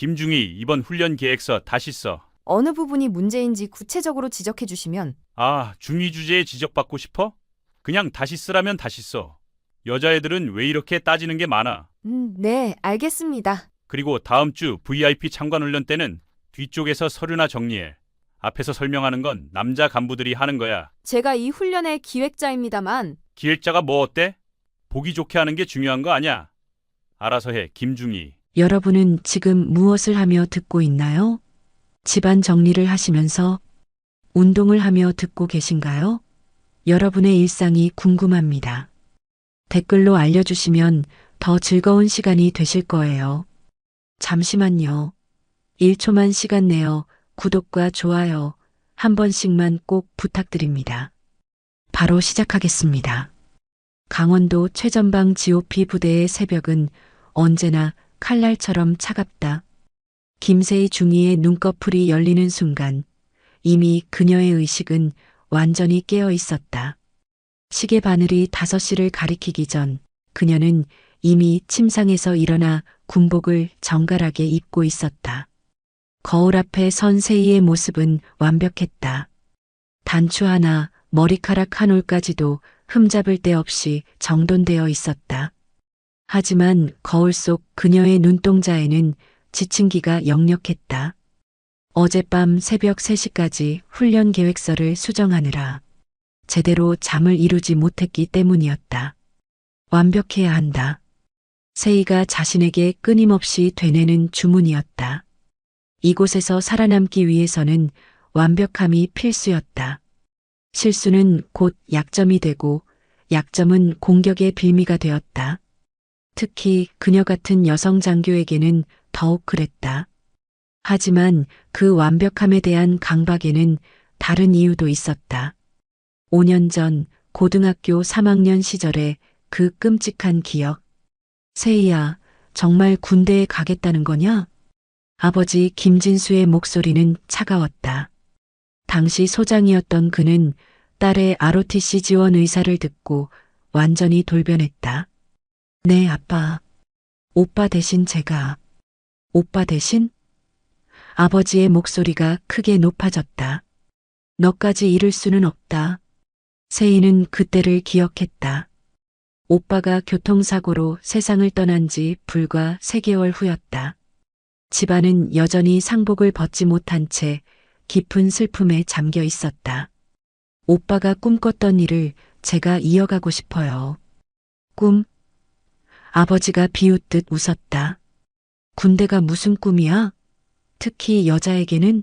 김중희 이번 훈련 계획서 다시 써. 어느 부분이 문제인지 구체적으로 지적해 주시면. 아, 중위 주제에 지적받고 싶어? 그냥 다시 쓰라면 다시 써. 여자애들은 왜 이렇게 따지는 게 많아. 네, 알겠습니다. 그리고 다음 주 VIP 참관 훈련 때는 뒤쪽에서 서류나 정리해. 앞에서 설명하는 건 남자 간부들이 하는 거야. 제가 이 훈련의 기획자입니다만. 기획자가 뭐 어때? 보기 좋게 하는 게 중요한 거 아니야. 알아서 해, 김중희. 여러분은 지금 무엇을 하며 듣고 있나요? 집안 정리를 하시면서 운동을 하며 듣고 계신가요? 여러분의 일상이 궁금합니다. 댓글로 알려주시면 더 즐거운 시간이 되실 거예요. 잠시만요. 1초만 시간 내어 구독과 좋아요 한 번씩만 꼭 부탁드립니다. 바로 시작하겠습니다. 강원도 최전방 GOP 부대의 새벽은 언제나 칼날처럼 차갑다. 김세희 중위의 눈꺼풀이 열리는 순간 이미 그녀의 의식은 완전히 깨어 있었다. 시계 바늘이 5시를 가리키기 전 그녀는 이미 침상에서 일어나 군복을 정갈하게 입고 있었다. 거울 앞에 선 세희의 모습은 완벽했다. 단추 하나, 머리카락 한 올까지도 흠잡을 데 없이 정돈되어 있었다. 하지만 거울 속 그녀의 눈동자에는 지층기가 역력했다. 어젯밤 새벽 3시까지 훈련 계획서를 수정하느라 제대로 잠을 이루지 못했기 때문이었다. 완벽해야 한다. 세희가 자신에게 끊임없이 되뇌는 주문이었다. 이곳에서 살아남기 위해서는 완벽함이 필수였다. 실수는 곧 약점이 되고 약점은 공격의 빌미가 되었다. 특히 그녀 같은 여성 장교에게는 더욱 그랬다. 하지만 그 완벽함에 대한 강박에는 다른 이유도 있었다. 5년 전 고등학교 3학년 시절의 그 끔찍한 기억. 세희야, 정말 군대에 가겠다는 거냐? 아버지 김진수의 목소리는 차가웠다. 당시 소장이었던 그는 딸의 ROTC 지원 의사를 듣고 완전히 돌변했다. 네, 아빠. 오빠 대신 제가. 오빠 대신? 아버지의 목소리가 크게 높아졌다. 너까지 잃을 수는 없다. 세희는 그때를 기억했다. 오빠가 교통사고로 세상을 떠난 지 불과 3개월 후였다. 집안은 여전히 상복을 벗지 못한 채 깊은 슬픔에 잠겨 있었다. 오빠가 꿈꿨던 일을 제가 이어가고 싶어요. 꿈? 아버지가 비웃듯 웃었다. 군대가 무슨 꿈이야? 특히 여자에게는?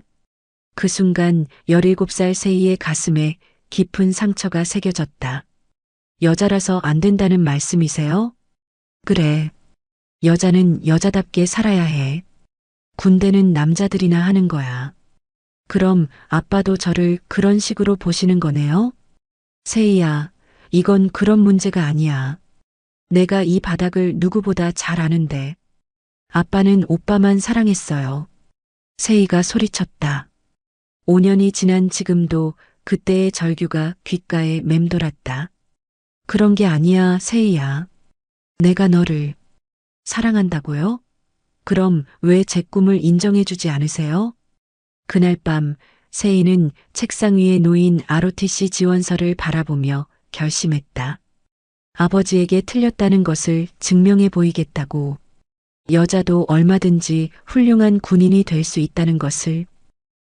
그 순간 17살 세희의 가슴에 깊은 상처가 새겨졌다. 여자라서 안 된다는 말씀이세요? 그래. 여자는 여자답게 살아야 해. 군대는 남자들이나 하는 거야. 그럼 아빠도 저를 그런 식으로 보시는 거네요? 세희야, 이건 그런 문제가 아니야. 내가 이 바닥을 누구보다 잘 아는데. 아빠는 오빠만 사랑했어요. 세희가 소리쳤다. 5년이 지난 지금도 그때의 절규가 귓가에 맴돌았다. 그런 게 아니야, 세희야. 내가 너를 사랑한다고요? 그럼 왜 제 꿈을 인정해주지 않으세요? 그날 밤 세희는 책상 위에 놓인 ROTC 지원서를 바라보며 결심했다. 아버지에게 틀렸다는 것을 증명해 보이겠다고. 여자도 얼마든지 훌륭한 군인이 될 수 있다는 것을.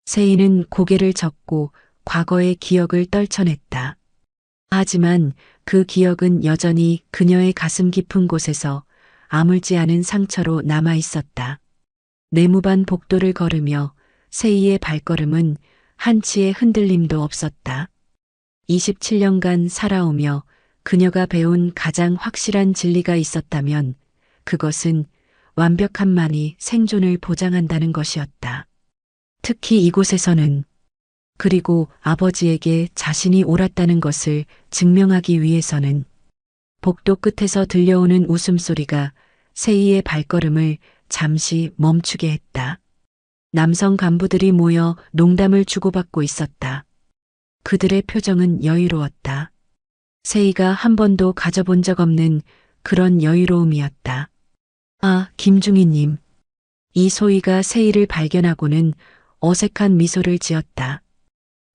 세희는 고개를 젓고 과거의 기억을 떨쳐냈다. 하지만 그 기억은 여전히 그녀의 가슴 깊은 곳에서 아물지 않은 상처로 남아 있었다. 내무반 복도를 걸으며 세희의 발걸음은 한치의 흔들림도 없었다. 27년간 살아오며 그녀가 배운 가장 확실한 진리가 있었다면 그것은 완벽함만이 생존을 보장한다는 것이었다. 특히 이곳에서는. 그리고 아버지에게 자신이 옳았다는 것을 증명하기 위해서는. 복도 끝에서 들려오는 웃음소리가 세희의 발걸음을 잠시 멈추게 했다. 남성 간부들이 모여 농담을 주고받고 있었다. 그들의 표정은 여유로웠다. 세희가 한 번도 가져본 적 없는 그런 여유로움이었다. 아, 김중희님. 이소희가 세희를 발견하고는 어색한 미소를 지었다.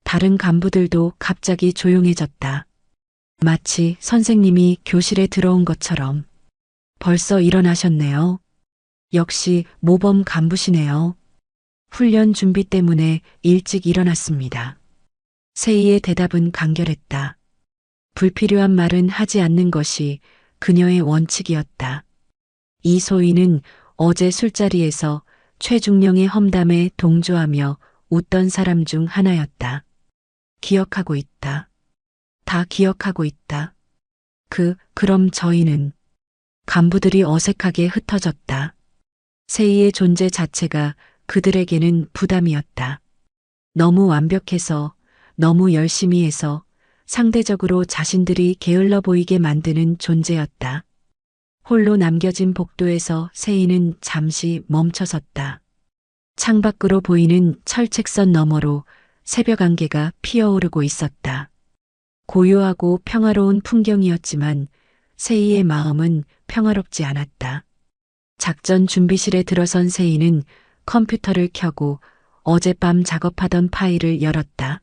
다른 간부들도 갑자기 조용해졌다. 마치 선생님이 교실에 들어온 것처럼. 벌써 일어나셨네요. 역시 모범 간부시네요. 훈련 준비 때문에 일찍 일어났습니다. 세희의 대답은 간결했다. 불필요한 말은 하지 않는 것이 그녀의 원칙이었다. 이소희는 어제 술자리에서 최중령의 험담에 동조하며 웃던 사람 중 하나였다. 기억하고 있다. 다 기억하고 있다. 그럼 저희는 간부들이 어색하게 흩어졌다. 세희의 존재 자체가 그들에게는 부담이었다. 너무 완벽해서, 너무 열심히 해서 상대적으로 자신들이 게을러 보이게 만드는 존재였다. 홀로 남겨진 복도에서 세희는 잠시 멈춰섰다. 창밖으로 보이는 철책선 너머로 새벽 안개가 피어오르고 있었다. 고요하고 평화로운 풍경이었지만 세희의 마음은 평화롭지 않았다. 작전 준비실에 들어선 세희는 컴퓨터를 켜고 어젯밤 작업하던 파일을 열었다.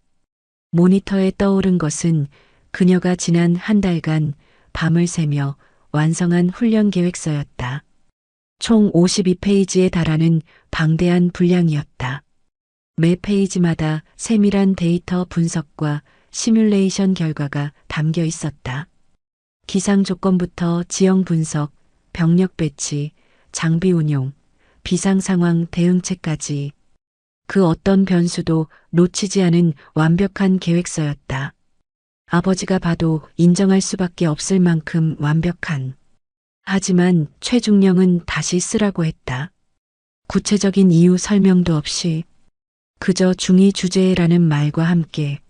모니터에 떠오른 것은 그녀가 지난 한 달간 밤을 새며 완성한 훈련 계획서였다. 총 52페이지에 달하는 방대한 분량이었다. 매 페이지마다 세밀한 데이터 분석과 시뮬레이션 결과가 담겨 있었다. 기상 조건부터 지형 분석, 병력 배치, 장비 운용, 비상 상황 대응책까지 그 어떤 변수도 놓치지 않은 완벽한 계획서였다. 아버지가 봐도 인정할 수밖에 없을 만큼 완벽한. 하지만 최중령은 다시 쓰라고 했다. 구체적인 이유 설명도 없이 그저 중이 주제라는 말과 함께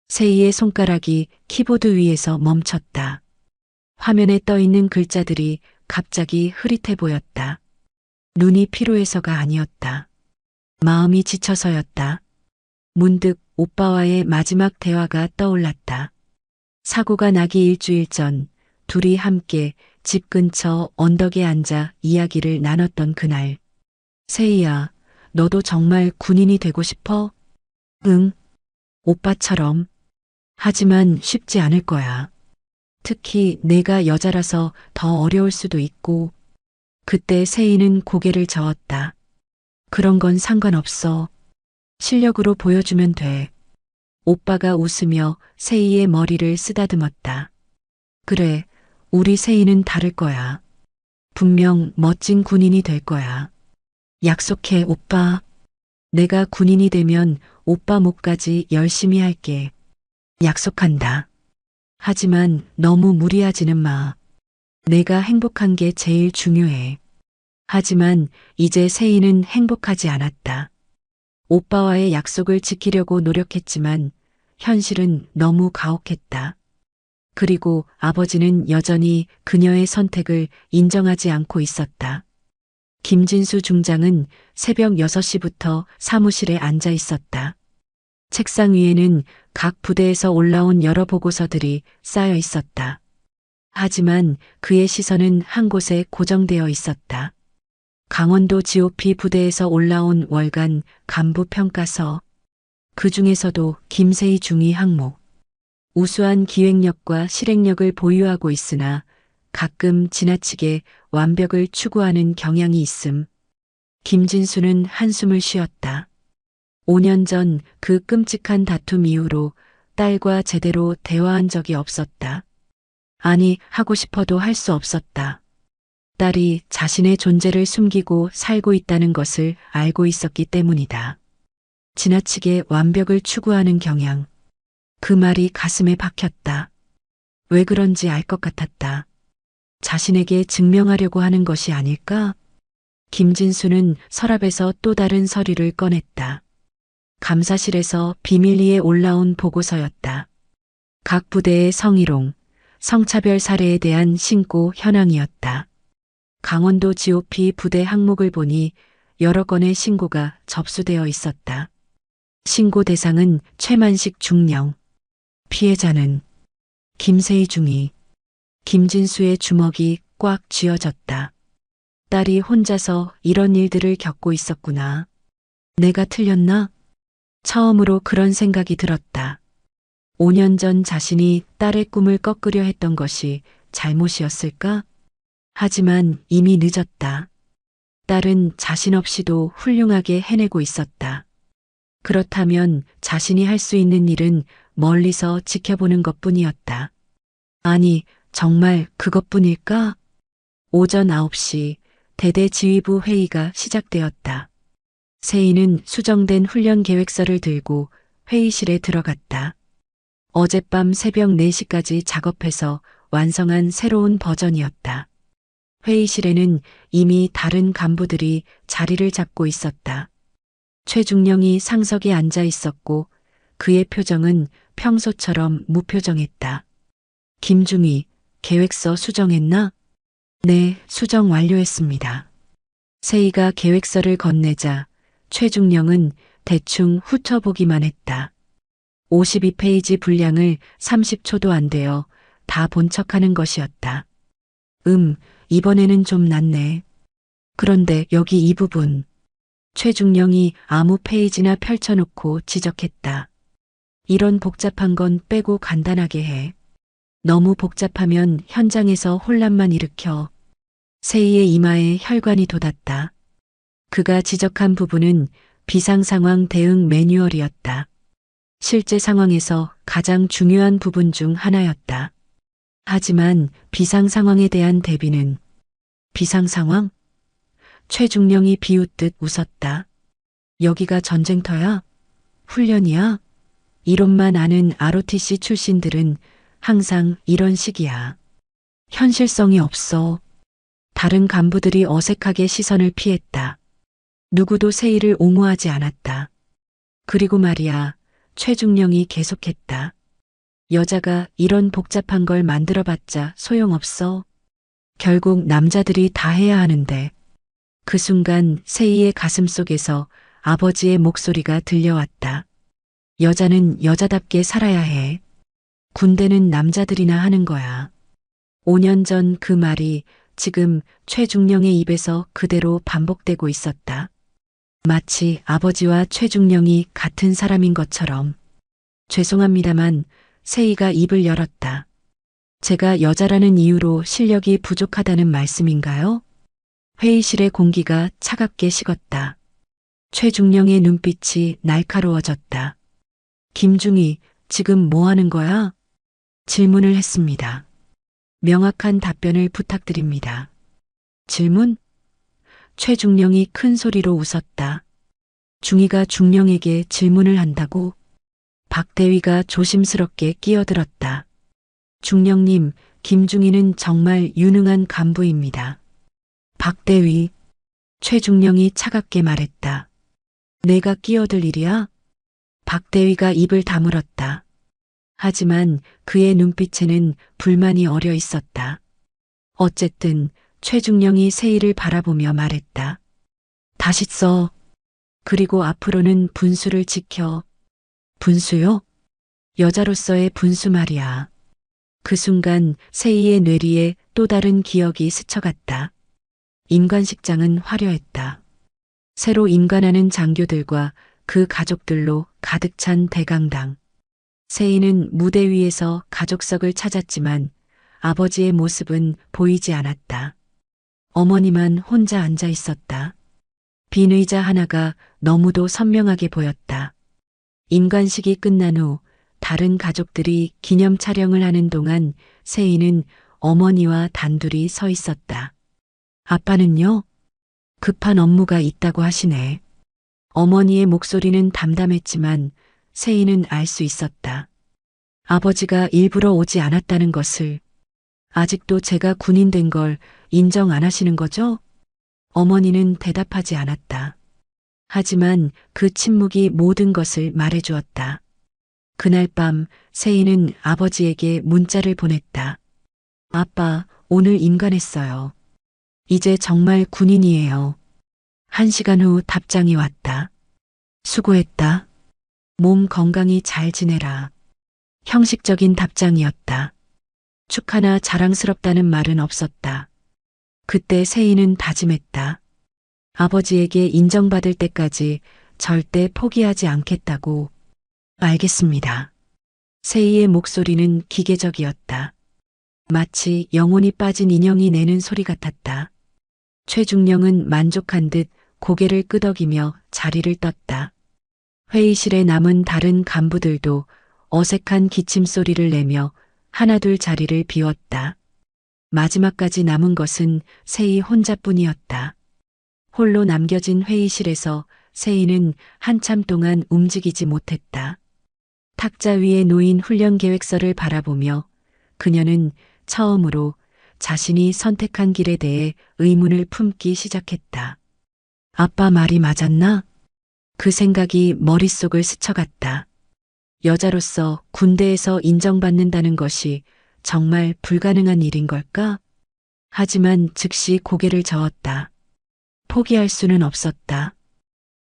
세희의 손가락이 키보드 위에서 멈췄다. 화면에 떠 있는 글자들이 갑자기 흐릿해 보였다. 눈이 피로해서가 아니었다. 마음이 지쳐서였다. 문득 오빠와의 마지막 대화가 떠올랐다. 사고가 나기 일주일 전 둘이 함께 집 근처 언덕에 앉아 이야기를 나눴던 그날. 세희야, 너도 정말 군인이 되고 싶어? 응. 오빠처럼. 하지만 쉽지 않을 거야. 특히 내가 여자라서 더 어려울 수도 있고. 그때 세희는 고개를 저었다. 그런 건 상관없어. 실력으로 보여주면 돼. 오빠가 웃으며 세희의 머리를 쓰다듬었다. 그래, 우리 세희는 다를 거야. 분명 멋진 군인이 될 거야. 약속해, 오빠. 내가 군인이 되면 오빠 목까지 열심히 할게. 약속한다. 하지만 너무 무리하지는 마. 내가 행복한 게 제일 중요해. 하지만 이제 세희는 행복하지 않았다. 오빠와의 약속을 지키려고 노력했지만 현실은 너무 가혹했다. 그리고 아버지는 여전히 그녀의 선택을 인정하지 않고 있었다. 김진수 중장은 새벽 6시부터 사무실에 앉아 있었다. 책상 위에는 각 부대에서 올라온 여러 보고서들이 쌓여 있었다. 하지만 그의 시선은 한 곳에 고정되어 있었다. 강원도 GOP 부대에서 올라온 월간 간부 평가서. 그 중에서도 김세희 중위 항목. 우수한 기획력과 실행력을 보유하고 있으나 가끔 지나치게 완벽을 추구하는 경향이 있음. 김진수는 한숨을 쉬었다. 5년 전 그 끔찍한 다툼 이후로 딸과 제대로 대화한 적이 없었다. 아니, 하고 싶어도 할 수 없었다. 딸이 자신의 존재를 숨기고 살고 있다는 것을 알고 있었기 때문이다. 지나치게 완벽을 추구하는 경향. 그 말이 가슴에 박혔다. 왜 그런지 알 것 같았다. 자신에게 증명하려고 하는 것이 아닐까? 김진수는 서랍에서 또 다른 서류를 꺼냈다. 감사실에서 비밀리에 올라온 보고서였다. 각 부대의 성희롱, 성차별 사례에 대한 신고 현황이었다. 강원도 GOP 부대 항목을 보니 여러 건의 신고가 접수되어 있었다. 신고 대상은 최만식 중령. 피해자는 김세희 중위. 김진수의 주먹이 꽉 쥐어졌다. 딸이 혼자서 이런 일들을 겪고 있었구나. 내가 틀렸나? 처음으로 그런 생각이 들었다. 5년 전 자신이 딸의 꿈을 꺾으려 했던 것이 잘못이었을까? 하지만 이미 늦었다. 딸은 자신 없이도 훌륭하게 해내고 있었다. 그렇다면 자신이 할 수 있는 일은 멀리서 지켜보는 것뿐이었다. 아니, 정말 그것뿐일까? 오전 9시 대대지휘부 회의가 시작되었다. 세희는 수정된 훈련 계획서를 들고 회의실에 들어갔다. 어젯밤 새벽 4시까지 작업해서 완성한 새로운 버전이었다. 회의실에는 이미 다른 간부들이 자리를 잡고 있었다. 최중령이 상석에 앉아 있었고 그의 표정은 평소처럼 무표정했다. 김중희, 계획서 수정했나? 네, 수정 완료했습니다. 세희가 계획서를 건네자 최중령은 대충 훑어보기만 했다. 52페이지 분량을 30초도 안 되어 다 본 척하는 것이었다. 이번에는 좀 낫네. 그런데 여기 이 부분. 최중령이 아무 페이지나 펼쳐놓고 지적했다. 이런 복잡한 건 빼고 간단하게 해. 너무 복잡하면 현장에서 혼란만 일으켜. 세희의 이마에 혈관이 돋았다. 그가 지적한 부분은 비상상황 대응 매뉴얼이었다. 실제 상황에서 가장 중요한 부분 중 하나였다. 하지만 비상상황에 대한 대비는 비상상황? 최중령이 비웃듯 웃었다. 여기가 전쟁터야? 훈련이야? 이론만 아는 ROTC 출신들은 항상 이런 식이야. 현실성이 없어. 다른 간부들이 어색하게 시선을 피했다. 누구도 세희를 옹호하지 않았다. 그리고 말이야, 최중령이 계속했다. 여자가 이런 복잡한 걸 만들어봤자 소용없어. 결국 남자들이 다 해야 하는데. 그 순간 세희의 가슴 속에서 아버지의 목소리가 들려왔다. 여자는 여자답게 살아야 해. 군대는 남자들이나 하는 거야. 5년 전 그 말이 지금 최중령의 입에서 그대로 반복되고 있었다. 마치 아버지와 최중령이 같은 사람인 것처럼. 죄송합니다만 세희가 입을 열었다. 제가 여자라는 이유로 실력이 부족하다는 말씀인가요? 회의실의 공기가 차갑게 식었다. 최중령의 눈빛이 날카로워졌다. 김중희, 지금 뭐 하는 거야? 질문을 했습니다. 명확한 답변을 부탁드립니다. 질문? 최중령이 큰 소리로 웃었다. 중희가 중령에게 질문을 한다고? 박대위가 조심스럽게 끼어들었다. 중령님, 김중희는 정말 유능한 간부입니다. 박대위, 최중령이 차갑게 말했다. 내가 끼어들 일이야? 박대위가 입을 다물었다. 하지만 그의 눈빛에는 불만이 어려 있었다. 어쨌든 최중령이 세희를 바라보며 말했다. 다시 써. 그리고 앞으로는 분수를 지켜. 분수요? 여자로서의 분수 말이야. 그 순간 세희의 뇌리에 또 다른 기억이 스쳐갔다. 임관식장은 화려했다. 새로 임관하는 장교들과 그 가족들로 가득 찬 대강당. 세희는 무대 위에서 가족석을 찾았지만 아버지의 모습은 보이지 않았다. 어머니만 혼자 앉아 있었다. 빈 의자 하나가 너무도 선명하게 보였다. 임관식이 끝난 후 다른 가족들이 기념 촬영을 하는 동안 세희는 어머니와 단둘이 서 있었다. 아빠는요? 급한 업무가 있다고 하시네. 어머니의 목소리는 담담했지만 세희는 알 수 있었다. 아버지가 일부러 오지 않았다는 것을. 아직도 제가 군인 된 걸 인정 안 하시는 거죠? 어머니는 대답하지 않았다. 하지만 그 침묵이 모든 것을 말해주었다. 그날 밤 세희는 아버지에게 문자를 보냈다. 아빠, 오늘 임관했어요. 이제 정말 군인이에요. 1시간 후 답장이 왔다. 수고했다. 몸 건강히 잘 지내라. 형식적인 답장이었다. 축하나 자랑스럽다는 말은 없었다. 그때 세희는 다짐했다. 아버지에게 인정받을 때까지 절대 포기하지 않겠다고. 알겠습니다. 세희의 목소리는 기계적이었다. 마치 영혼이 빠진 인형이 내는 소리 같았다. 최중령은 만족한 듯 고개를 끄덕이며 자리를 떴다. 회의실에 남은 다른 간부들도 어색한 기침 소리를 내며 하나둘 자리를 비웠다. 마지막까지 남은 것은 세희 혼자뿐이었다. 홀로 남겨진 회의실에서 세희는 한참 동안 움직이지 못했다. 탁자 위에 놓인 훈련 계획서를 바라보며 그녀는 처음으로 자신이 선택한 길에 대해 의문을 품기 시작했다. 아빠 말이 맞았나? 그 생각이 머릿속을 스쳐갔다. 여자로서 군대에서 인정받는다는 것이 정말 불가능한 일인 걸까? 하지만 즉시 고개를 저었다. 포기할 수는 없었다.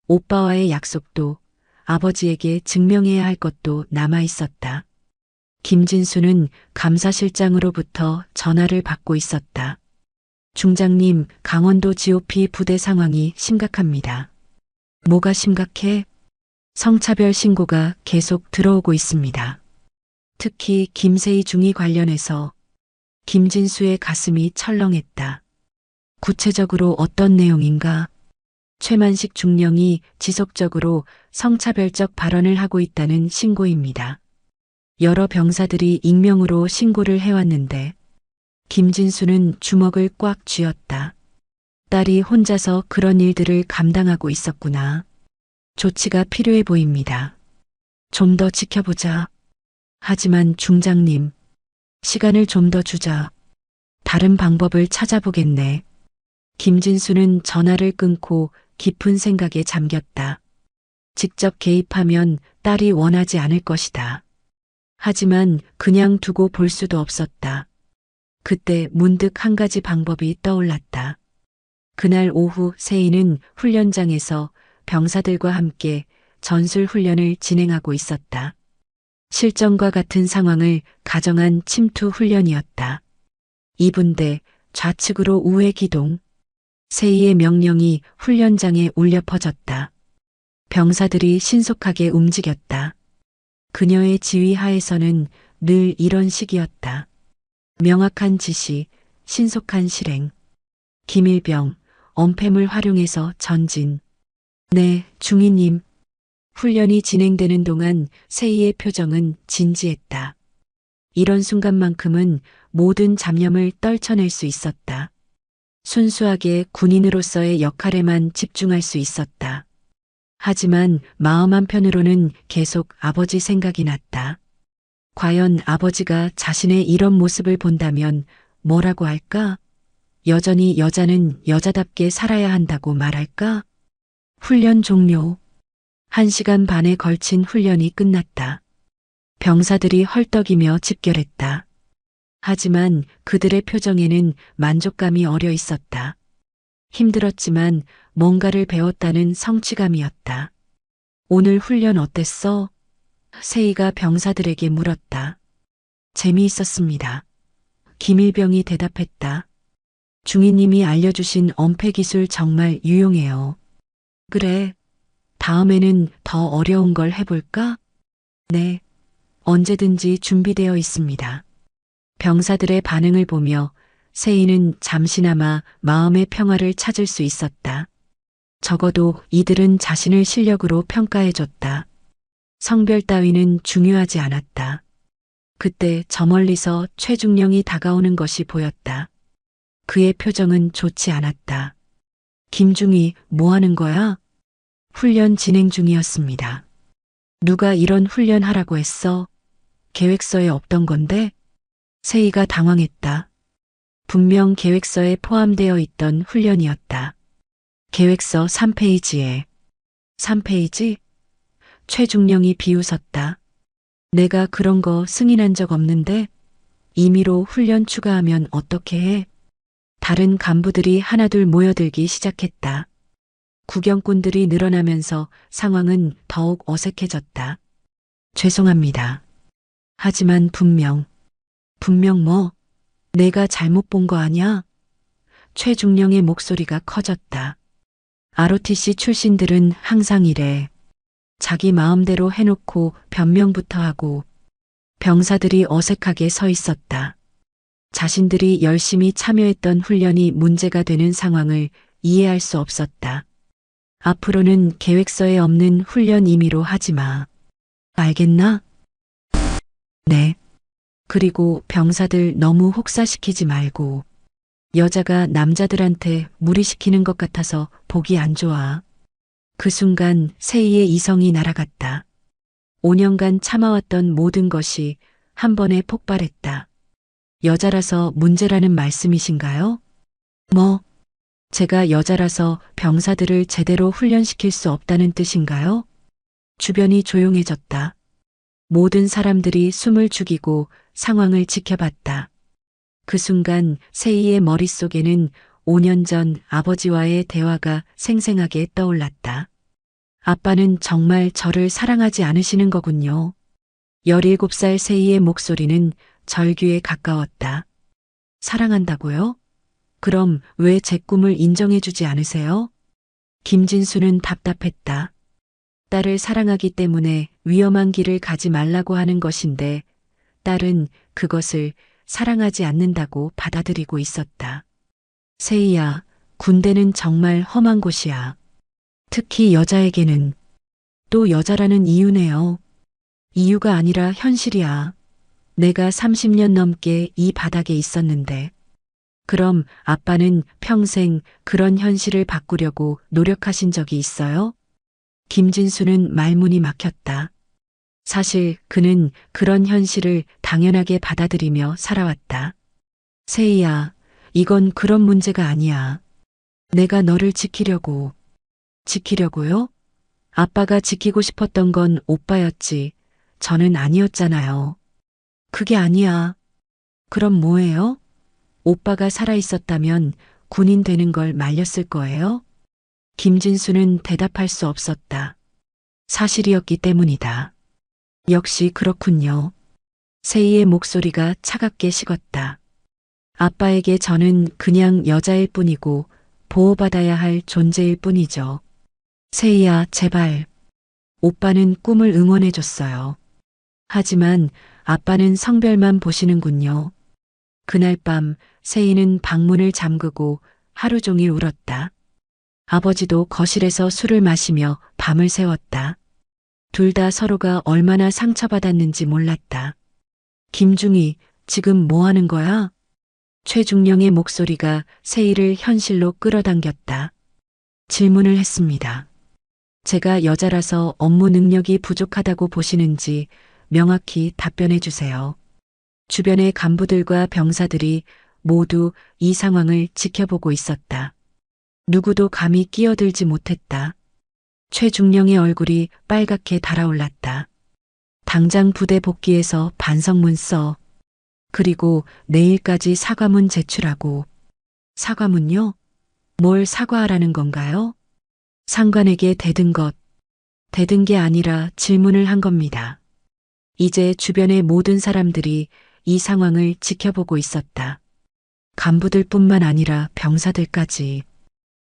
오빠와의 약속도 아버지에게 증명해야 할 것도 남아 있었다. 김진수는 감사실장으로부터 전화를 받고 있었다. 중장님, 강원도 GOP 부대 상황이 심각합니다. 뭐가 심각해? 성차별 신고가 계속 들어오고 있습니다. 특히 김세희 중위 관련해서 김진수의 가슴이 철렁했다. 구체적으로 어떤 내용인가? 최만식 중령이 지속적으로 성차별적 발언을 하고 있다는 신고입니다. 여러 병사들이 익명으로 신고를 해왔는데 김진수는 주먹을 꽉 쥐었다. 딸이 혼자서 그런 일들을 감당하고 있었구나. 조치가 필요해 보입니다. 좀 더 지켜보자. 하지만 중장님, 시간을 좀 더 주자. 다른 방법을 찾아보겠네. 김진수는 전화를 끊고 깊은 생각에 잠겼다. 직접 개입하면 딸이 원하지 않을 것이다. 하지만 그냥 두고 볼 수도 없었다. 그때 문득 한 가지 방법이 떠올랐다. 그날 오후 세희는 훈련장에서 병사들과 함께 전술 훈련을 진행하고 있었다. 실전과 같은 상황을 가정한 침투 훈련이었다. 2분대 좌측으로 우회 기동. 세희의 명령이 훈련장에 울려 퍼졌다. 병사들이 신속하게 움직였다. 그녀의 지휘 하에서는 늘 이런 식이었다. 명확한 지시, 신속한 실행. 김일병, 엄폐물 활용해서 전진. 네, 중위님. 훈련이 진행되는 동안 세희의 표정은 진지했다. 이런 순간만큼은 모든 잡념을 떨쳐낼 수 있었다. 순수하게 군인으로서의 역할에만 집중할 수 있었다. 하지만 마음 한편으로는 계속 아버지 생각이 났다. 과연 아버지가 자신의 이런 모습을 본다면 뭐라고 할까? 여전히 여자는 여자답게 살아야 한다고 말할까? 훈련 종료. 1시간 반에 걸친 훈련이 끝났다. 병사들이 헐떡이며 집결했다. 하지만 그들의 표정에는 만족감이 어려 있었다. 힘들었지만 뭔가를 배웠다는 성취감이었다. 오늘 훈련 어땠어? 세희가 병사들에게 물었다. 재미있었습니다. 김일병이 대답했다. 중위님이 알려주신 엄폐 기술 정말 유용해요. 그래. 다음에는 더 어려운 걸 해볼까? 네. 언제든지 준비되어 있습니다. 병사들의 반응을 보며 세희는 잠시나마 마음의 평화를 찾을 수 있었다. 적어도 이들은 자신을 실력으로 평가해줬다. 성별 따위는 중요하지 않았다. 그때 저 멀리서 최중령이 다가오는 것이 보였다. 그의 표정은 좋지 않았다. 김중희, 뭐 하는 거야? 훈련 진행 중이었습니다. 누가 이런 훈련 하라고 했어? 계획서에 없던 건데? 세희가 당황했다. 분명 계획서에 포함되어 있던 훈련이었다. 계획서 3페이지에. 3페이지? 최중령이 비웃었다. 내가 그런 거 승인한 적 없는데? 임의로 훈련 추가하면 어떻게 해? 다른 간부들이 하나둘 모여들기 시작했다. 구경꾼들이 늘어나면서 상황은 더욱 어색해졌다. 죄송합니다. 하지만 분명 뭐? 내가 잘못 본 거 아냐? 최중령의 목소리가 커졌다. ROTC 출신들은 항상 이래. 자기 마음대로 해놓고 변명부터 하고. 병사들이 어색하게 서 있었다. 자신들이 열심히 참여했던 훈련이 문제가 되는 상황을 이해할 수 없었다. 앞으로는 계획서에 없는 훈련 임의로 하지 마. 알겠나? 네. 그리고 병사들 너무 혹사시키지 말고. 여자가 남자들한테 무리시키는 것 같아서 보기 안 좋아. 그 순간 세희의 이성이 날아갔다. 5년간 참아왔던 모든 것이 한 번에 폭발했다. 여자라서 문제라는 말씀이신가요? 뭐, 제가 여자라서 병사들을 제대로 훈련시킬 수 없다는 뜻인가요? 주변이 조용해졌다. 모든 사람들이 숨을 죽이고 상황을 지켜봤다. 그 순간 세희의 머릿속에는 5년 전 아버지와의 대화가 생생하게 떠올랐다. 아빠는 정말 저를 사랑하지 않으시는 거군요. 17살 세희의 목소리는 절규에 가까웠다. 사랑한다고요? 그럼 왜 제 꿈을 인정해주지 않으세요? 김진수는 답답했다. 딸을 사랑하기 때문에 위험한 길을 가지 말라고 하는 것인데 딸은 그것을 사랑하지 않는다고 받아들이고 있었다. 세희야, 군대는 정말 험한 곳이야. 특히 여자에게는. 또 여자라는 이유네요. 이유가 아니라 현실이야. 내가 30년 넘게 이 바닥에 있었는데. 그럼 아빠는 평생 그런 현실을 바꾸려고 노력하신 적이 있어요? 김진수는 말문이 막혔다. 사실 그는 그런 현실을 당연하게 받아들이며 살아왔다. 세희야, 이건 그런 문제가 아니야. 내가 너를 지키려고. 지키려고요? 아빠가 지키고 싶었던 건 오빠였지. 저는 아니었잖아요. 그게 아니야. 그럼 뭐예요? 오빠가 살아있었다면 군인 되는 걸 말렸을 거예요? 김진수는 대답할 수 없었다. 사실이었기 때문이다. 역시 그렇군요. 세희의 목소리가 차갑게 식었다. 아빠에게 저는 그냥 여자일 뿐이고 보호받아야 할 존재일 뿐이죠. 세희야, 제발. 오빠는 꿈을 응원해줬어요. 하지만 아빠는 성별만 보시는군요. 그날 밤 세희는 방문을 잠그고 하루 종일 울었다. 아버지도 거실에서 술을 마시며 밤을 새웠다. 둘 다 서로가 얼마나 상처받았는지 몰랐다. 김중희, 지금 뭐 하는 거야? 최중령의 목소리가 세희를 현실로 끌어당겼다. 질문을 했습니다. 제가 여자라서 업무 능력이 부족하다고 보시는지 명확히 답변해 주세요. 주변의 간부들과 병사들이 모두 이 상황을 지켜보고 있었다. 누구도 감히 끼어들지 못했다. 최중령의 얼굴이 빨갛게 달아올랐다. 당장 부대 복귀해서 반성문 써. 그리고 내일까지 사과문 제출하고. 사과문요? 뭘 사과하라는 건가요? 상관에게 대든 것. 대든 게 아니라 질문을 한 겁니다. 이제 주변의 모든 사람들이 이 상황을 지켜보고 있었다. 간부들뿐만 아니라 병사들까지.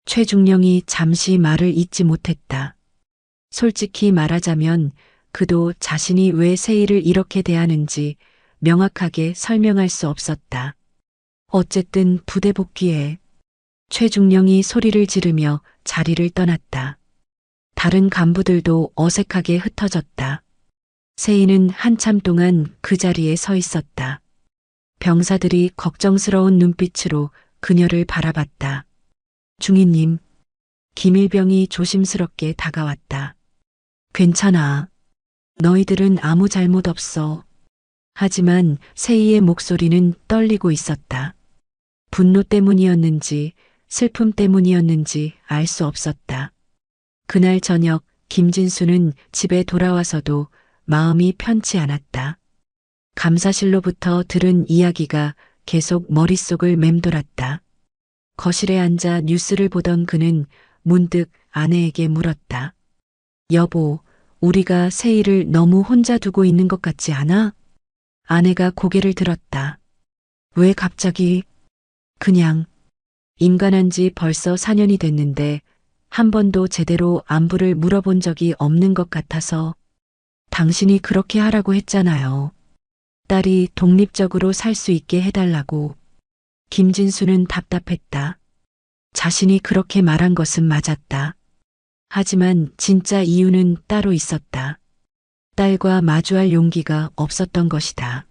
최중령이 잠시 말을 잇지 못했다. 솔직히 말하자면 그도 자신이 왜 세희를 이렇게 대하는지 명확하게 설명할 수 없었다. 어쨌든 부대 복귀해. 최중령이 소리를 지르며 자리를 떠났다. 다른 간부들도 어색하게 흩어졌다. 세희는 한참 동안 그 자리에 서 있었다. 병사들이 걱정스러운 눈빛으로 그녀를 바라봤다. 중위님, 김일병이 조심스럽게 다가왔다. 괜찮아. 너희들은 아무 잘못 없어. 하지만 세희의 목소리는 떨리고 있었다. 분노 때문이었는지 슬픔 때문이었는지 알 수 없었다. 그날 저녁 김진수는 집에 돌아와서도 마음이 편치 않았다. 감사실로부터 들은 이야기가 계속 머릿속을 맴돌았다. 거실에 앉아 뉴스를 보던 그는 문득 아내에게 물었다. 여보, 우리가 세희를 너무 혼자 두고 있는 것 같지 않아? 아내가 고개를 들었다. 왜 갑자기? 그냥 임관한 지 벌써 4년이 됐는데 한 번도 제대로 안부를 물어본 적이 없는 것 같아서 당신이 그렇게 하라고 했잖아요. 딸이 독립적으로 살 수 있게 해달라고. 김진수는 답답했다. 자신이 그렇게 말한 것은 맞았다. 하지만 진짜 이유는 따로 있었다. 딸과 마주할 용기가 없었던 것이다.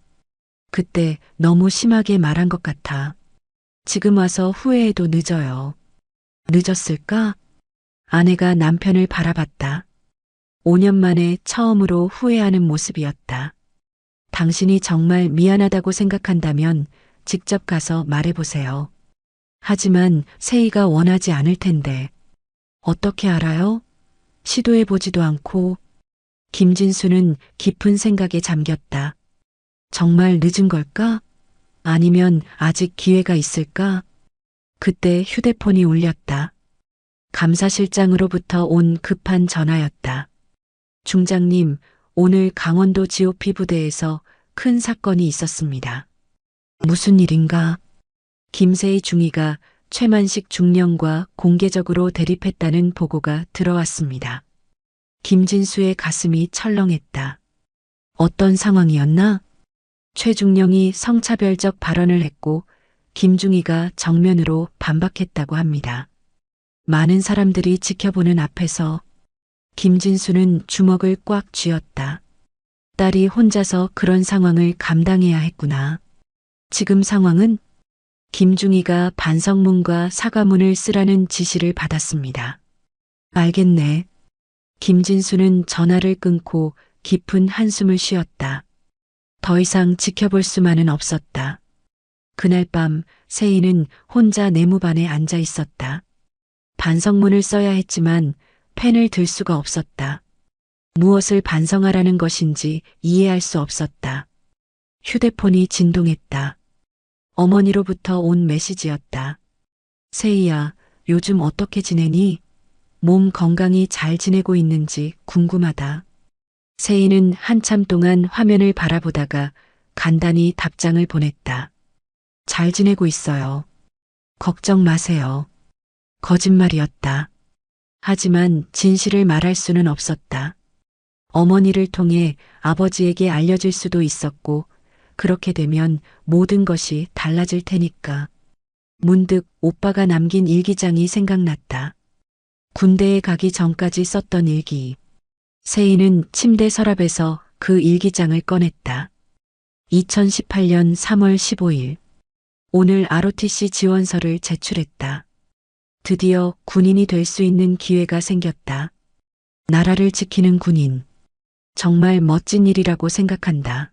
그때 너무 심하게 말한 것 같아. 지금 와서 후회해도 늦어요. 늦었을까? 아내가 남편을 바라봤다. 5년 만에 처음으로 후회하는 모습이었다. 당신이 정말 미안하다고 생각한다면 직접 가서 말해보세요. 하지만 세희가 원하지 않을 텐데. 어떻게 알아요? 시도해보지도 않고. 김진수는 깊은 생각에 잠겼다. 정말 늦은 걸까? 아니면 아직 기회가 있을까? 그때 휴대폰이 울렸다. 감사실장으로부터 온 급한 전화였다. 중장님, 오늘 강원도 GOP 부대에서 큰 사건이 있었습니다. 무슨 일인가? 김세희 중위가 최만식 중령과 공개적으로 대립했다는 보고가 들어왔습니다. 김진수의 가슴이 철렁했다. 어떤 상황이었나? 최중령이 성차별적 발언을 했고 김중희가 정면으로 반박했다고 합니다. 많은 사람들이 지켜보는 앞에서 김진수는 주먹을 꽉 쥐었다. 딸이 혼자서 그런 상황을 감당해야 했구나. 지금 상황은 김중희가 반성문과 사과문을 쓰라는 지시를 받았습니다. 알겠네. 김진수는 전화를 끊고 깊은 한숨을 쉬었다. 더 이상 지켜볼 수만은 없었다. 그날 밤 세희는 혼자 내무반에 앉아 있었다. 반성문을 써야 했지만 펜을 들 수가 없었다. 무엇을 반성하라는 것인지 이해할 수 없었다. 휴대폰이 진동했다. 어머니로부터 온 메시지였다. 세희야, 요즘 어떻게 지내니? 몸 건강히 잘 지내고 있는지 궁금하다. 세희는 한참 동안 화면을 바라보다가 간단히 답장을 보냈다. 잘 지내고 있어요. 걱정 마세요. 거짓말이었다. 하지만 진실을 말할 수는 없었다. 어머니를 통해 아버지에게 알려질 수도 있었고 그렇게 되면 모든 것이 달라질 테니까. 문득 오빠가 남긴 일기장이 생각났다. 군대에 가기 전까지 썼던 일기. 세희는 침대 서랍에서 그 일기장을 꺼냈다. 2018년 3월 15일. 오늘 ROTC 지원서를 제출했다. 드디어 군인이 될 수 있는 기회가 생겼다. 나라를 지키는 군인. 정말 멋진 일이라고 생각한다.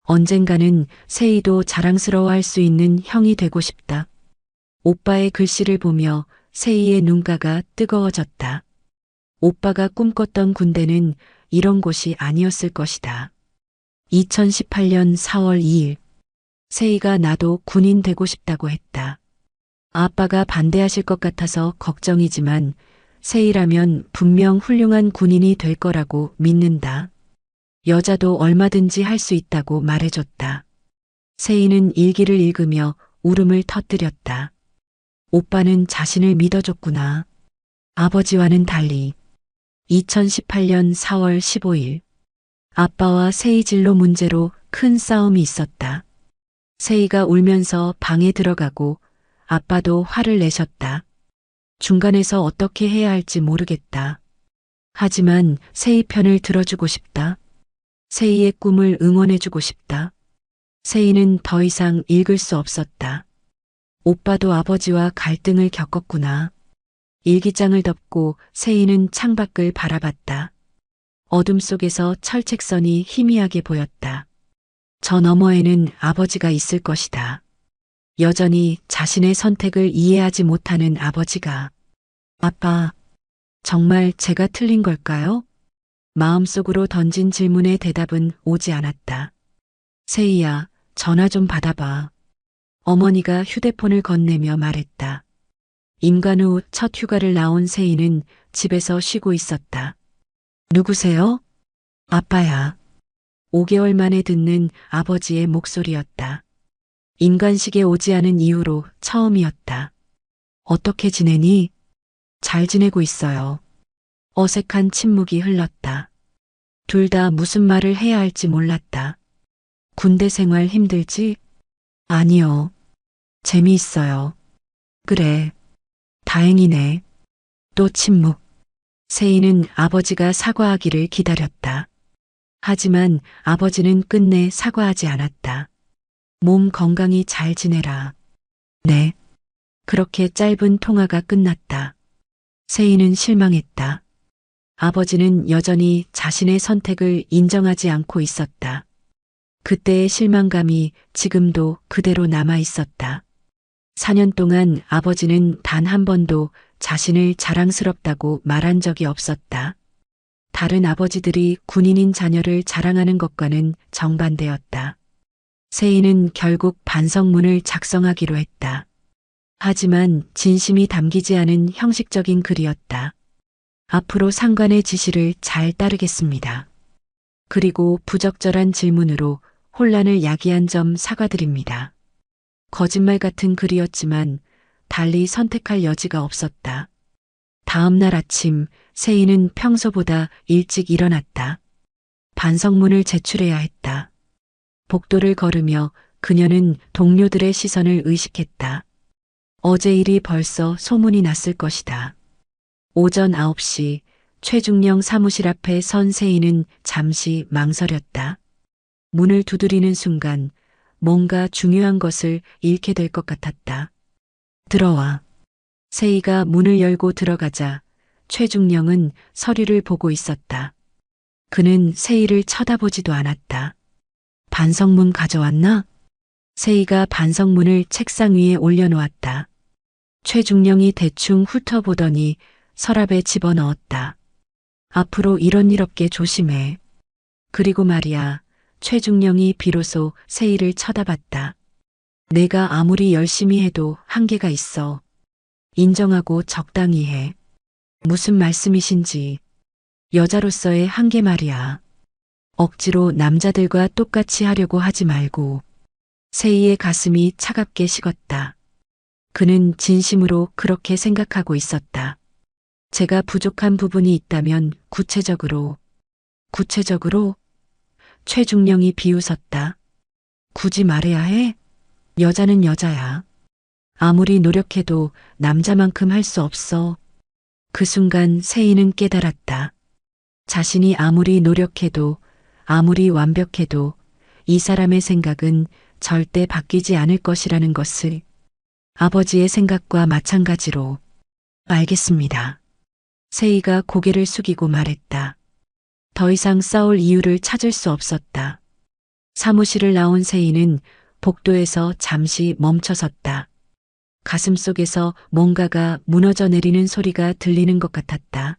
언젠가는 세희도 자랑스러워할 수 있는 형이 되고 싶다. 오빠의 글씨를 보며 세희의 눈가가 뜨거워졌다. 오빠가 꿈꿨던 군대는 이런 곳이 아니었을 것이다. 2018년 4월 2일. 세희가 나도 군인 되고 싶다고 했다. 아빠가 반대하실 것 같아서 걱정이지만 세희라면 분명 훌륭한 군인이 될 거라고 믿는다. 여자도 얼마든지 할 수 있다고 말해줬다. 세희는 일기를 읽으며 울음을 터뜨렸다. 오빠는 자신을 믿어줬구나. 아버지와는 달리. 2018년 4월 15일. 아빠와 세희 진로 문제로 큰 싸움이 있었다. 세희가 울면서 방에 들어가고 아빠도 화를 내셨다. 중간에서 어떻게 해야 할지 모르겠다. 하지만 세희 편을 들어주고 싶다. 세희의 꿈을 응원해주고 싶다. 세희는 더 이상 읽을 수 없었다. 오빠도 아버지와 갈등을 겪었구나. 일기장을 덮고 세희는 창밖을 바라봤다. 어둠 속에서 철책선이 희미하게 보였다. 저 너머에는 아버지가 있을 것이다. 여전히 자신의 선택을 이해하지 못하는 아버지가. 아빠, 정말 제가 틀린 걸까요? 마음속으로 던진 질문의 대답은 오지 않았다. 세희야, 전화 좀 받아봐. 어머니가 휴대폰을 건네며 말했다. 임관 후 첫 휴가를 나온 세희는 집에서 쉬고 있었다. 누구세요? 아빠야. 5개월 만에 듣는 아버지의 목소리였다. 임관식에 오지 않은 이후로 처음이었다. 어떻게 지내니? 잘 지내고 있어요. 어색한 침묵이 흘렀다. 둘 다 무슨 말을 해야 할지 몰랐다. 군대 생활 힘들지? 아니요. 재미있어요. 그래. 다행이네. 또 침묵. 세희는 아버지가 사과하기를 기다렸다. 하지만 아버지는 끝내 사과하지 않았다. 몸 건강히 잘 지내라. 네. 그렇게 짧은 통화가 끝났다. 세희는 실망했다. 아버지는 여전히 자신의 선택을 인정하지 않고 있었다. 그때의 실망감이 지금도 그대로 남아 있었다. 4년 동안 아버지는 단 한 번도 자신을 자랑스럽다고 말한 적이 없었다. 다른 아버지들이 군인인 자녀를 자랑하는 것과는 정반대였다. 세희는 결국 반성문을 작성하기로 했다. 하지만 진심이 담기지 않은 형식적인 글이었다. 앞으로 상관의 지시를 잘 따르겠습니다. 그리고 부적절한 질문으로 혼란을 야기한 점 사과드립니다. 거짓말 같은 글이었지만 달리 선택할 여지가 없었다. 다음 날 아침 세희는 평소보다 일찍 일어났다. 반성문을 제출해야 했다. 복도를 걸으며 그녀는 동료들의 시선을 의식했다. 어제 일이 벌써 소문이 났을 것이다. 오전 9시 최중령 사무실 앞에 선 세희는 잠시 망설였다. 문을 두드리는 순간 뭔가 중요한 것을 잃게 될 것 같았다. 들어와. 세희가 문을 열고 들어가자 최중령은 서류를 보고 있었다. 그는 세희를 쳐다보지도 않았다. 반성문 가져왔나? 세희가 반성문을 책상 위에 올려놓았다. 최중령이 대충 훑어보더니 서랍에 집어넣었다. 앞으로 이런 일 없게 조심해. 그리고 말이야, 최중령이 비로소 세희를 쳐다봤다. 내가 아무리 열심히 해도 한계가 있어. 인정하고 적당히 해. 무슨 말씀이신지. 여자로서의 한계 말이야. 억지로 남자들과 똑같이 하려고 하지 말고. 세희의 가슴이 차갑게 식었다. 그는 진심으로 그렇게 생각하고 있었다. 제가 부족한 부분이 있다면 구체적으로. 최중령이 비웃었다. 굳이 말해야 해? 여자는 여자야. 아무리 노력해도 남자만큼 할 수 없어. 그 순간 세희는 깨달았다. 자신이 아무리 노력해도, 아무리 완벽해도 이 사람의 생각은 절대 바뀌지 않을 것이라는 것을. 아버지의 생각과 마찬가지로. 알겠습니다. 세희가 고개를 숙이고 말했다. 더 이상 싸울 이유를 찾을 수 없었다. 사무실을 나온 세희는 복도에서 잠시 멈춰섰다. 가슴속에서 뭔가가 무너져 내리는 소리가 들리는 것 같았다.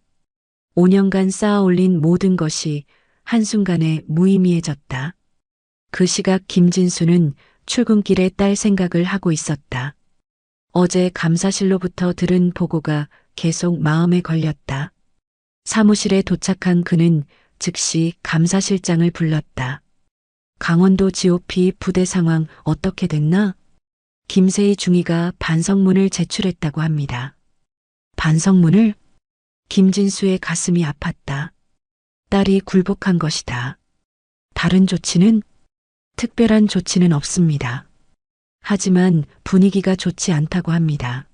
5년간 쌓아올린 모든 것이 한순간에 무의미해졌다. 그 시각 김진수는 출근길에 딸 생각을 하고 있었다. 어제 감사실로부터 들은 보고가 계속 마음에 걸렸다. 사무실에 도착한 그는 즉시 감사실장을 불렀다. 강원도 GOP 부대 상황 어떻게 됐나? 김세희 중위가 반성문을 제출했다고 합니다. 반성문을? 김진수의 가슴이 아팠다. 딸이 굴복한 것이다. 다른 조치는? 특별한 조치는 없습니다. 하지만 분위기가 좋지 않다고 합니다.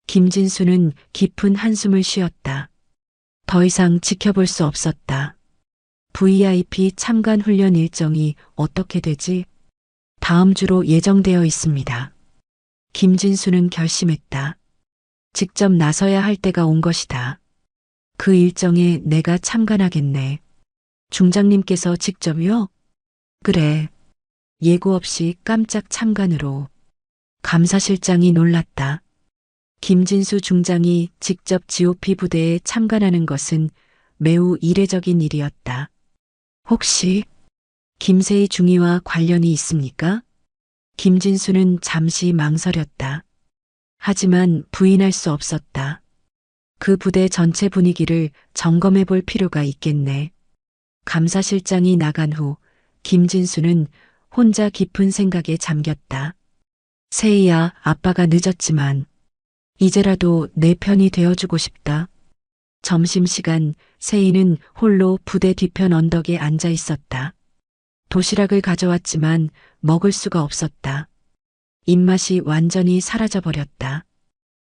김진수는 깊은 한숨을 쉬었다. 더 이상 지켜볼 수 없었다. VIP 참관 훈련 일정이 어떻게 되지? 다음 주로 예정되어 있습니다. 김진수는 결심했다. 직접 나서야 할 때가 온 것이다. 그 일정에 내가 참관하겠네. 중장님께서 직접요? 그래. 예고 없이 깜짝 참관으로. 감사실장이 놀랐다. 김진수 중장이 직접 GOP 부대에 참관하는 것은 매우 이례적인 일이었다. 혹시 김세희 중위와 관련이 있습니까? 김진수는 잠시 망설였다. 하지만 부인할 수 없었다. 그 부대 전체 분위기를 점검해 볼 필요가 있겠네. 감사실장이 나간 후 김진수는 혼자 깊은 생각에 잠겼다. 세희야, 아빠가 늦었지만 이제라도 내 편이 되어주고 싶다. 점심시간 세희는 홀로 부대 뒤편 언덕에 앉아 있었다. 도시락을 가져왔지만 먹을 수가 없었다. 입맛이 완전히 사라져버렸다.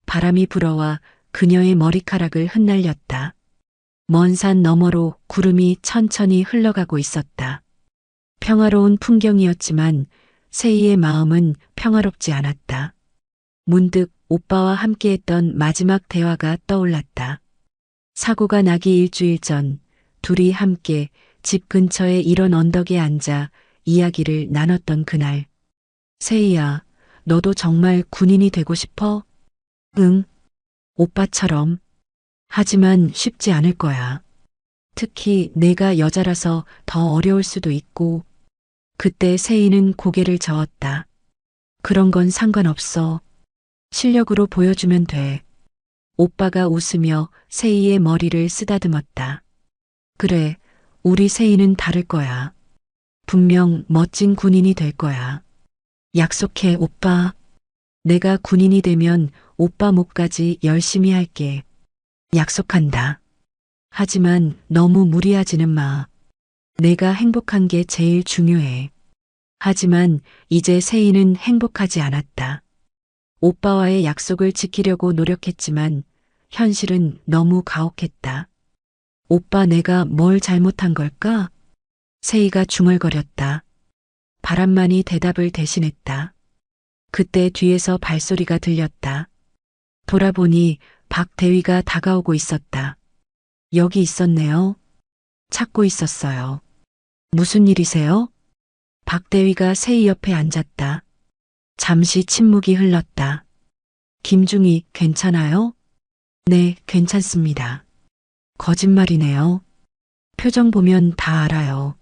바람이 불어와 그녀의 머리카락을 흩날렸다. 먼 산 너머로 구름이 천천히 흘러가고 있었다. 평화로운 풍경이었지만 세희의 마음은 평화롭지 않았다. 문득 오빠와 함께했던 마지막 대화가 떠올랐다. 사고가 나기 일주일 전 둘이 함께 집 근처의 이런 언덕에 앉아 이야기를 나눴던 그날. 세희야, 너도 정말 군인이 되고 싶어? 응, 오빠처럼. 하지만 쉽지 않을 거야. 특히 내가 여자라서 더 어려울 수도 있고. 그때 세희는 고개를 저었다. 그런 건 상관없어. 실력으로 보여주면 돼. 오빠가 웃으며 세희의 머리를 쓰다듬었다. 그래, 우리 세희는 다를 거야. 분명 멋진 군인이 될 거야. 약속해, 오빠. 내가 군인이 되면 오빠 목까지 열심히 할게. 약속한다. 하지만 너무 무리하지는 마. 내가 행복한 게 제일 중요해. 하지만 이제 세희는 행복하지 않았다. 오빠와의 약속을 지키려고 노력했지만 현실은 너무 가혹했다. 오빠, 내가 뭘 잘못한 걸까? 세희가 중얼거렸다. 바람만이 대답을 대신했다. 그때 뒤에서 발소리가 들렸다. 돌아보니 박 대위가 다가오고 있었다. 여기 있었네요. 찾고 있었어요. 무슨 일이세요? 박 대위가 세희 옆에 앉았다. 잠시 침묵이 흘렀다. 김중희, 괜찮아요? 네, 괜찮습니다. 거짓말이네요. 표정 보면 다 알아요.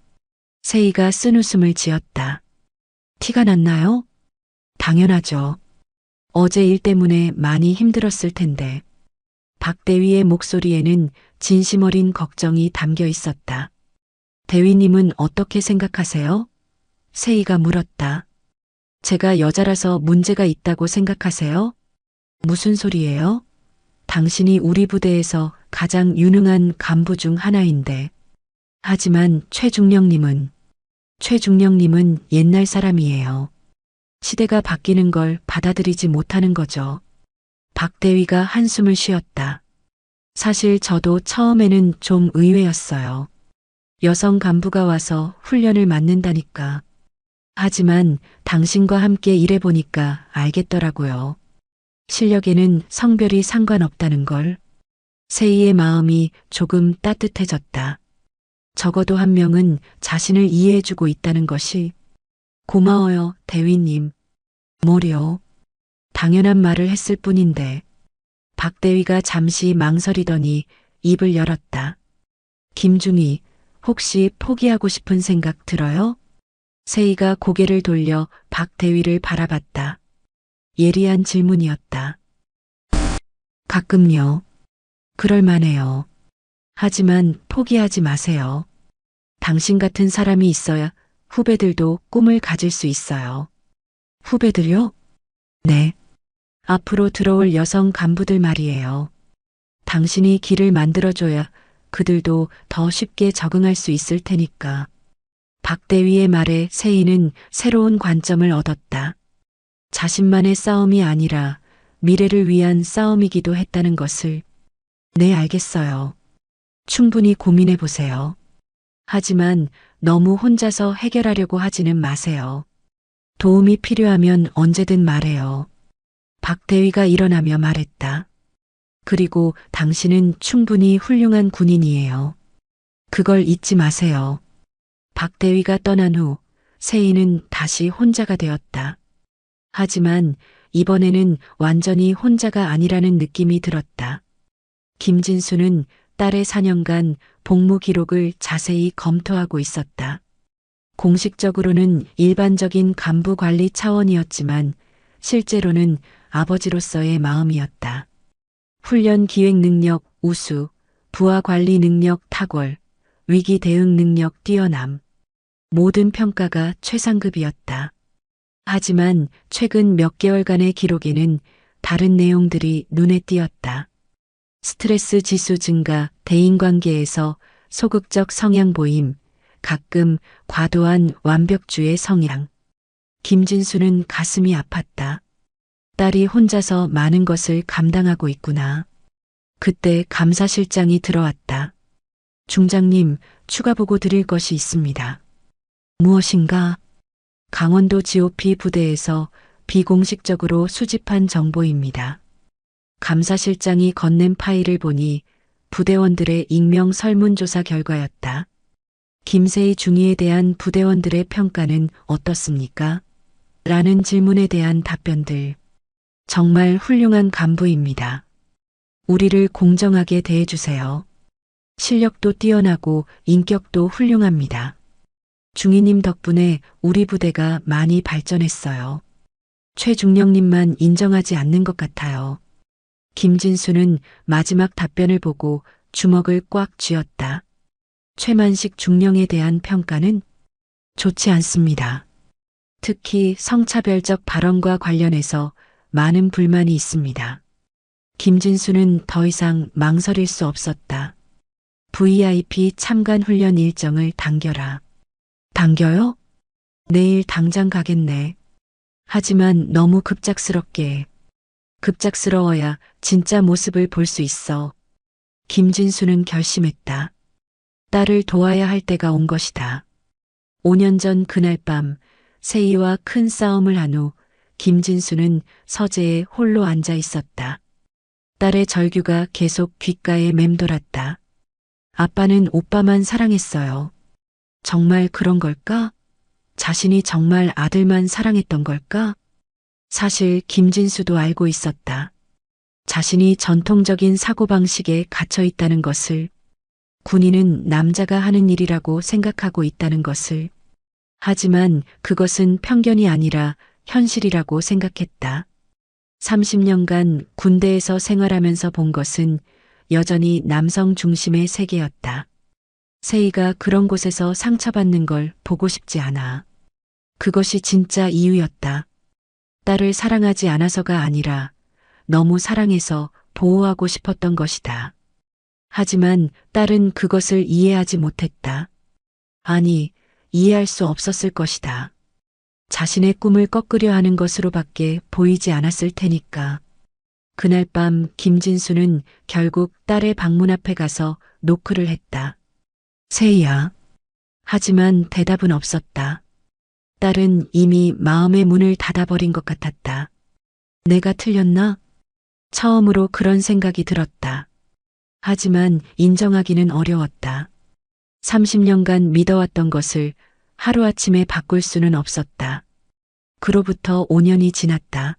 세희가 쓴웃음을 지었다. 티가 났나요? 당연하죠. 어제 일 때문에 많이 힘들었을 텐데. 박 대위의 목소리에는 진심 어린 걱정이 담겨 있었다. 대위님은 어떻게 생각하세요? 세희가 물었다. 제가 여자라서 문제가 있다고 생각하세요? 무슨 소리예요? 당신이 우리 부대에서 가장 유능한 간부 중 하나인데. 하지만 최중령님은 옛날 사람이에요. 시대가 바뀌는 걸 받아들이지 못하는 거죠. 박 대위가 한숨을 쉬었다. 사실 저도 처음에는 좀 의외였어요. 여성 간부가 와서 훈련을 맡는다니까. 하지만 당신과 함께 일해보니까 알겠더라고요. 실력에는 성별이 상관없다는 걸. 세희의 마음이 조금 따뜻해졌다. 적어도 한 명은 자신을 이해해주고 있다는 것이. 고마워요, 대위님. 뭐려? 당연한 말을 했을 뿐인데. 박 대위가 잠시 망설이더니 입을 열었다. 김중희, 혹시 포기하고 싶은 생각 들어요? 세희가 고개를 돌려 박 대위를 바라봤다. 예리한 질문이었다. 가끔요. 그럴만해요. 하지만 포기하지 마세요. 당신 같은 사람이 있어야 후배들도 꿈을 가질 수 있어요. 후배들요? 네. 앞으로 들어올 여성 간부들 말이에요. 당신이 길을 만들어줘야 그들도 더 쉽게 적응할 수 있을 테니까. 박 대위의 말에 세희는 새로운 관점을 얻었다. 자신만의 싸움이 아니라 미래를 위한 싸움이기도 했다는 것을. 네, 알겠어요. 충분히 고민해 보세요. 하지만 너무 혼자서 해결하려고 하지는 마세요. 도움이 필요하면 언제든 말해요. 박 대위가 일어나며 말했다. 그리고 당신은 충분히 훌륭한 군인이에요. 그걸 잊지 마세요. 박 대위가 떠난 후 세희는 다시 혼자가 되었다. 하지만 이번에는 완전히 혼자가 아니라는 느낌이 들었다. 김진수는 딸의 4년간 복무 기록을 자세히 검토하고 있었다. 공식적으로는 일반적인 간부 관리 차원이었지만 실제로는 아버지로서의 마음이었다. 훈련 기획 능력 우수, 부하 관리 능력 탁월, 위기 대응 능력 뛰어남. 모든 평가가 최상급이었다. 하지만 최근 몇 개월간의 기록에는 다른 내용들이 눈에 띄었다. 스트레스 지수 증가, 대인관계에서 소극적 성향 보임, 가끔 과도한 완벽주의 성향. 김진수는 가슴이 아팠다. 딸이 혼자서 많은 것을 감당하고 있구나. 그때 감사실장이 들어왔다. 중장님, 추가 보고 드릴 것이 있습니다. 무엇인가? 강원도 GOP 부대에서 비공식적으로 수집한 정보입니다. 감사실장이 건넨 파일을 보니 부대원들의 익명 설문조사 결과였다. 김세희 중위에 대한 부대원들의 평가는 어떻습니까? 라는 질문에 대한 답변들. 정말 훌륭한 간부입니다. 우리를 공정하게 대해주세요. 실력도 뛰어나고 인격도 훌륭합니다. 중위님 덕분에 우리 부대가 많이 발전했어요. 최중령님만 인정하지 않는 것 같아요. 김진수는 마지막 답변을 보고 주먹을 꽉 쥐었다. 최만식 중령에 대한 평가는 좋지 않습니다. 특히 성차별적 발언과 관련해서 많은 불만이 있습니다. 김진수는 더 이상 망설일 수 없었다. VIP 참관 훈련 일정을 당겨라. 당겨요? 내일 당장 가겠네. 하지만 너무 급작스러워야 진짜 모습을 볼 수 있어. 김진수는 결심했다. 딸을 도와야 할 때가 온 것이다. 5년 전 그날 밤 세희와 큰 싸움을 한 후 김진수는 서재에 홀로 앉아 있었다. 딸의 절규가 계속 귓가에 맴돌았다. 아빠는 오빠만 사랑했어요. 정말 그런 걸까? 자신이 정말 아들만 사랑했던 걸까? 사실 김진수도 알고 있었다. 자신이 전통적인 사고방식에 갇혀 있다는 것을, 군인은 남자가 하는 일이라고 생각하고 있다는 것을. 하지만 그것은 편견이 아니라 현실이라고 생각했다. 30년간 군대에서 생활하면서 본 것은 여전히 남성 중심의 세계였다. 세희가 그런 곳에서 상처받는 걸 보고 싶지 않아. 그것이 진짜 이유였다. 딸을 사랑하지 않아서가 아니라 너무 사랑해서 보호하고 싶었던 것이다. 하지만 딸은 그것을 이해하지 못했다. 아니, 이해할 수 없었을 것이다. 자신의 꿈을 꺾으려 하는 것으로밖에 보이지 않았을 테니까. 그날 밤 김진수는 결국 딸의 방문 앞에 가서 노크를 했다. 세희야. 하지만 대답은 없었다. 딸은 이미 마음의 문을 닫아버린 것 같았다. 내가 틀렸나? 처음으로 그런 생각이 들었다. 하지만 인정하기는 어려웠다. 30년간 믿어왔던 것을 하루아침에 바꿀 수는 없었다. 그로부터 5년이 지났다.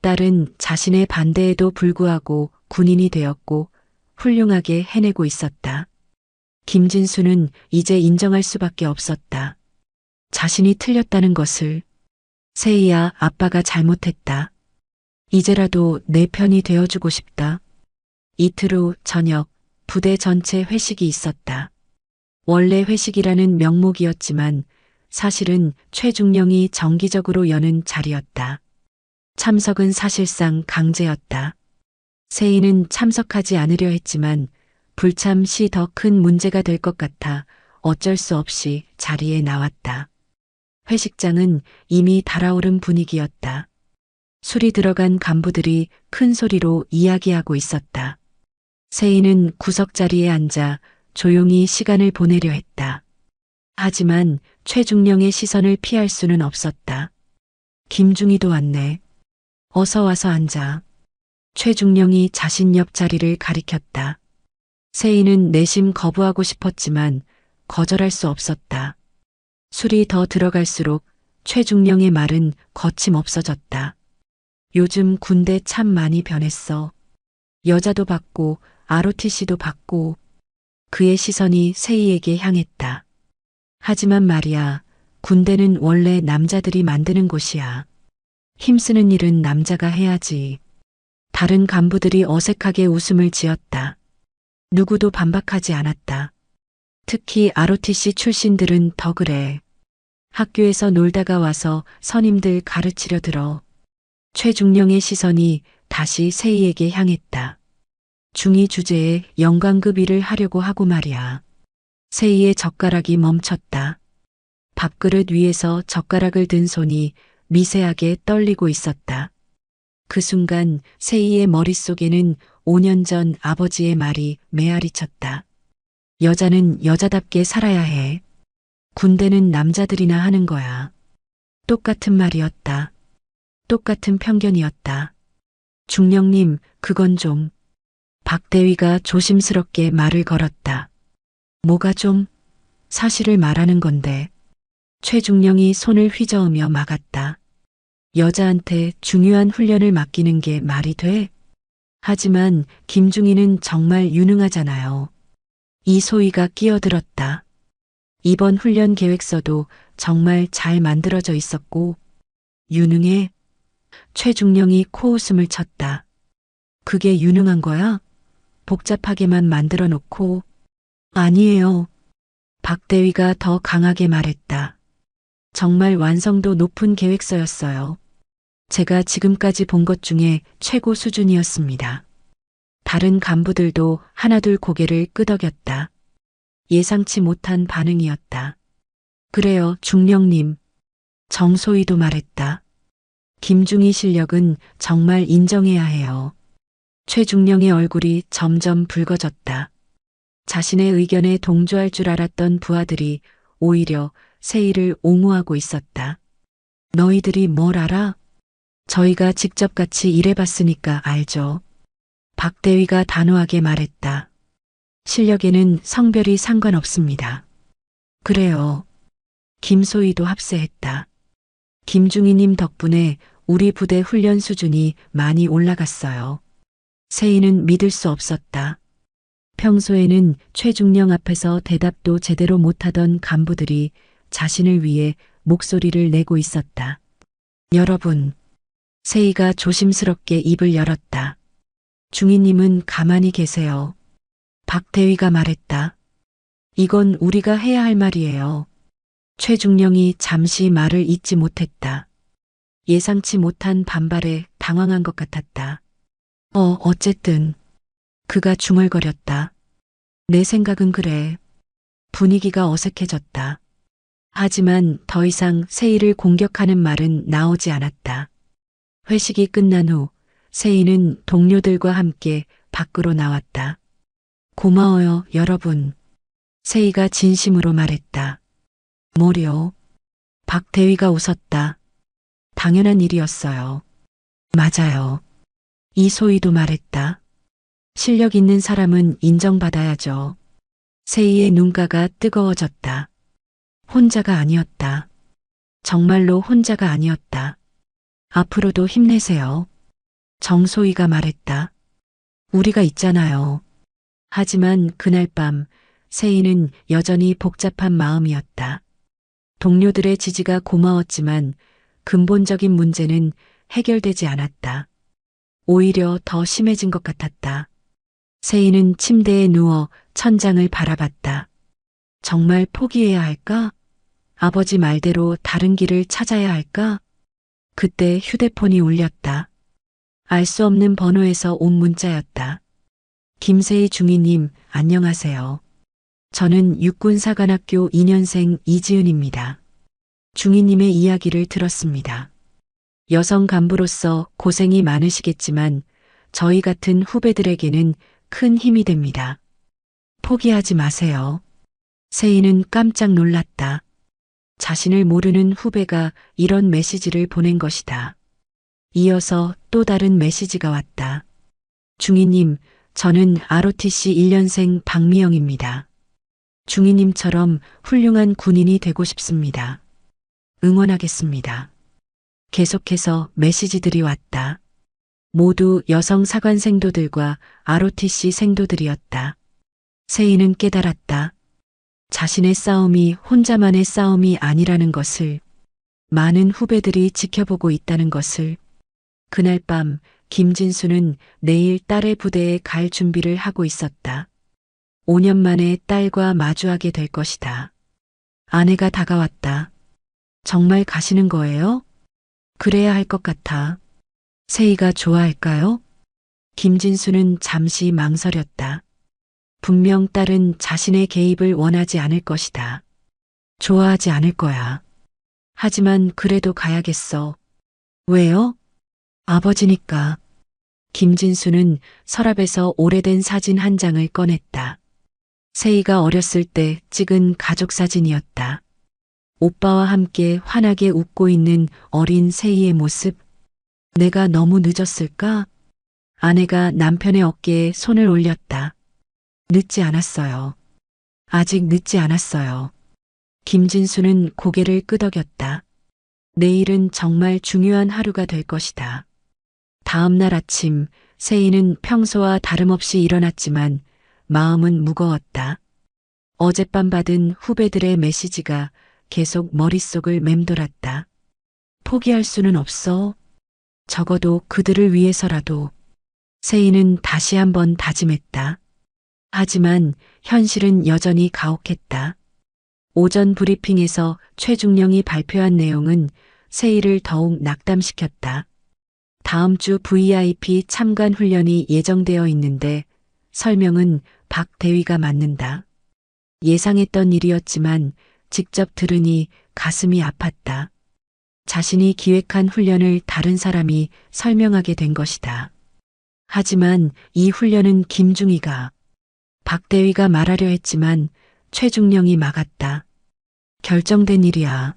딸은 자신의 반대에도 불구하고 군인이 되었고 훌륭하게 해내고 있었다. 김진수는 이제 인정할 수밖에 없었다. 자신이 틀렸다는 것을. 세희야, 아빠가 잘못했다. 이제라도 내 편이 되어주고 싶다. 이틀 후 저녁, 부대 전체 회식이 있었다. 원래 회식이라는 명목이었지만 사실은 최중령이 정기적으로 여는 자리였다. 참석은 사실상 강제였다. 세희는 참석하지 않으려 했지만 불참 시 더 큰 문제가 될 것 같아 어쩔 수 없이 자리에 나왔다. 회식장은 이미 달아오른 분위기였다. 술이 들어간 간부들이 큰 소리로 이야기하고 있었다. 세희는 구석자리에 앉아 조용히 시간을 보내려 했다. 하지만 최중령의 시선을 피할 수는 없었다. 김중희도 왔네. 어서 와서 앉아. 최중령이 자신 옆 자리를 가리켰다. 세희는 내심 거부하고 싶었지만 거절할 수 없었다. 술이 더 들어갈수록 최중령의 말은 거침없어졌다. 요즘 군대 참 많이 변했어. 여자도 받고 ROTC도 받고. 그의 시선이 세희에게 향했다. 하지만 말이야, 군대는 원래 남자들이 만드는 곳이야. 힘쓰는 일은 남자가 해야지. 다른 간부들이 어색하게 웃음을 지었다. 누구도 반박하지 않았다. 특히 ROTC 출신들은 더 그래. 학교에서 놀다가 와서 선임들 가르치려 들어. 최중령의 시선이 다시 세희에게 향했다. 중이 주제에 영광급 일을 하려고 하고 말이야. 세희의 젓가락이 멈췄다. 밥그릇 위에서 젓가락을 든 손이 미세하게 떨리고 있었다. 그 순간 세희의 머릿속에는 5년 전 아버지의 말이 메아리 쳤다. 여자는 여자답게 살아야 해. 군대는 남자들이나 하는 거야. 똑같은 말이었다. 똑같은 편견이었다. 중령님, 그건 좀. 박대위가 조심스럽게 말을 걸었다. 뭐가 좀? 사실을 말하는 건데. 최중령이 손을 휘저으며 막았다. 여자한테 중요한 훈련을 맡기는 게 말이 돼? 하지만 김중희는 정말 유능하잖아요. 이소희가 끼어들었다. 이번 훈련 계획서도 정말 잘 만들어져 있었고, 유능해? 최중령이 코웃음을 쳤다. 그게 유능한 거야? 복잡하게만 만들어 놓고. 아니에요. 박대위가 더 강하게 말했다. 정말 완성도 높은 계획서였어요. 제가 지금까지 본 것 중에 최고 수준이었습니다. 다른 간부들도 하나둘 고개를 끄덕였다. 예상치 못한 반응이었다. 그래요, 중령님. 정소희도 말했다. 김중희 실력은 정말 인정해야 해요. 최중령의 얼굴이 점점 붉어졌다. 자신의 의견에 동조할 줄 알았던 부하들이 오히려 세희를 옹호하고 있었다. 너희들이 뭘 알아? 저희가 직접 같이 일해봤으니까 알죠. 박대위가 단호하게 말했다. 실력에는 성별이 상관없습니다. 그래요. 김소희도 합세했다. 김중희님 덕분에 우리 부대 훈련 수준이 많이 올라갔어요. 세희는 믿을 수 없었다. 평소에는 최중령 앞에서 대답도 제대로 못하던 간부들이 자신을 위해 목소리를 내고 있었다. 여러분, 세희가 조심스럽게 입을 열었다. 중희님은 가만히 계세요. 박대위가 말했다. 이건 우리가 해야 할 말이에요. 최중령이 잠시 말을 잇지 못했다. 예상치 못한 반발에 당황한 것 같았다. 어쨌든. 그가 중얼거렸다. 내 생각은 그래. 분위기가 어색해졌다. 하지만 더 이상 세희를 공격하는 말은 나오지 않았다. 회식이 끝난 후 세희는 동료들과 함께 밖으로 나왔다. 고마워요, 여러분. 세희가 진심으로 말했다. 뭐려? 박대위가 웃었다. 당연한 일이었어요. 맞아요. 이소희도 말했다. 실력 있는 사람은 인정받아야죠. 세희의 눈가가 뜨거워졌다. 혼자가 아니었다. 정말로 혼자가 아니었다. 앞으로도 힘내세요. 정소희가 말했다. 우리가 있잖아요. 하지만 그날 밤 세희는 여전히 복잡한 마음이었다. 동료들의 지지가 고마웠지만 근본적인 문제는 해결되지 않았다. 오히려 더 심해진 것 같았다. 세희는 침대에 누워 천장을 바라봤다. 정말 포기해야 할까? 아버지 말대로 다른 길을 찾아야 할까? 그때 휴대폰이 울렸다. 알 수 없는 번호에서 온 문자였다. 김세희 중위님, 안녕하세요. 저는 육군사관학교 2년생 이지은입니다. 중위님의 이야기를 들었습니다. 여성 간부로서 고생이 많으시겠지만 저희 같은 후배들에게는 큰 힘이 됩니다. 포기하지 마세요. 세희는 깜짝 놀랐다. 자신을 모르는 후배가 이런 메시지를 보낸 것이다. 이어서 또 다른 메시지가 왔다. 중위님, 저는 ROTC 1년생 박미영입니다. 중위님처럼 훌륭한 군인이 되고 싶습니다. 응원하겠습니다. 계속해서 메시지들이 왔다. 모두 여성 사관 생도들과 ROTC 생도들이었다. 세희는 깨달았다. 자신의 싸움이 혼자만의 싸움이 아니라는 것을, 많은 후배들이 지켜보고 있다는 것을. 그날 밤 김진수는 내일 딸의 부대에 갈 준비를 하고 있었다. 5년 만에 딸과 마주하게 될 것이다. 아내가 다가왔다. 정말 가시는 거예요? 그래야 할 것 같아. 세희가 좋아할까요? 김진수는 잠시 망설였다. 분명 딸은 자신의 개입을 원하지 않을 것이다. 좋아하지 않을 거야. 하지만 그래도 가야겠어. 왜요? 아버지니까. 김진수는 서랍에서 오래된 사진 한 장을 꺼냈다. 세희가 어렸을 때 찍은 가족 사진이었다. 오빠와 함께 환하게 웃고 있는 어린 세희의 모습. 내가 너무 늦었을까? 아내가 남편의 어깨에 손을 올렸다. 늦지 않았어요. 아직 늦지 않았어요. 김진수는 고개를 끄덕였다. 내일은 정말 중요한 하루가 될 것이다. 다음 날 아침, 세희는 평소와 다름없이 일어났지만 마음은 무거웠다. 어젯밤 받은 후배들의 메시지가 계속 머릿속을 맴돌았다. 포기할 수는 없어. 적어도 그들을 위해서라도. 세희는 다시 한번 다짐했다. 하지만 현실은 여전히 가혹했다. 오전 브리핑에서 최중령이 발표한 내용은 세희를 더욱 낙담시켰다. 다음 주 VIP 참관 훈련이 예정되어 있는데 설명은 박 대위가 맡는다. 예상했던 일이었지만 직접 들으니 가슴이 아팠다. 자신이 기획한 훈련을 다른 사람이 설명하게 된 것이다. 하지만 이 훈련은 김중희가, 박 대위가 말하려 했지만 최중령이 막았다. 결정된 일이야.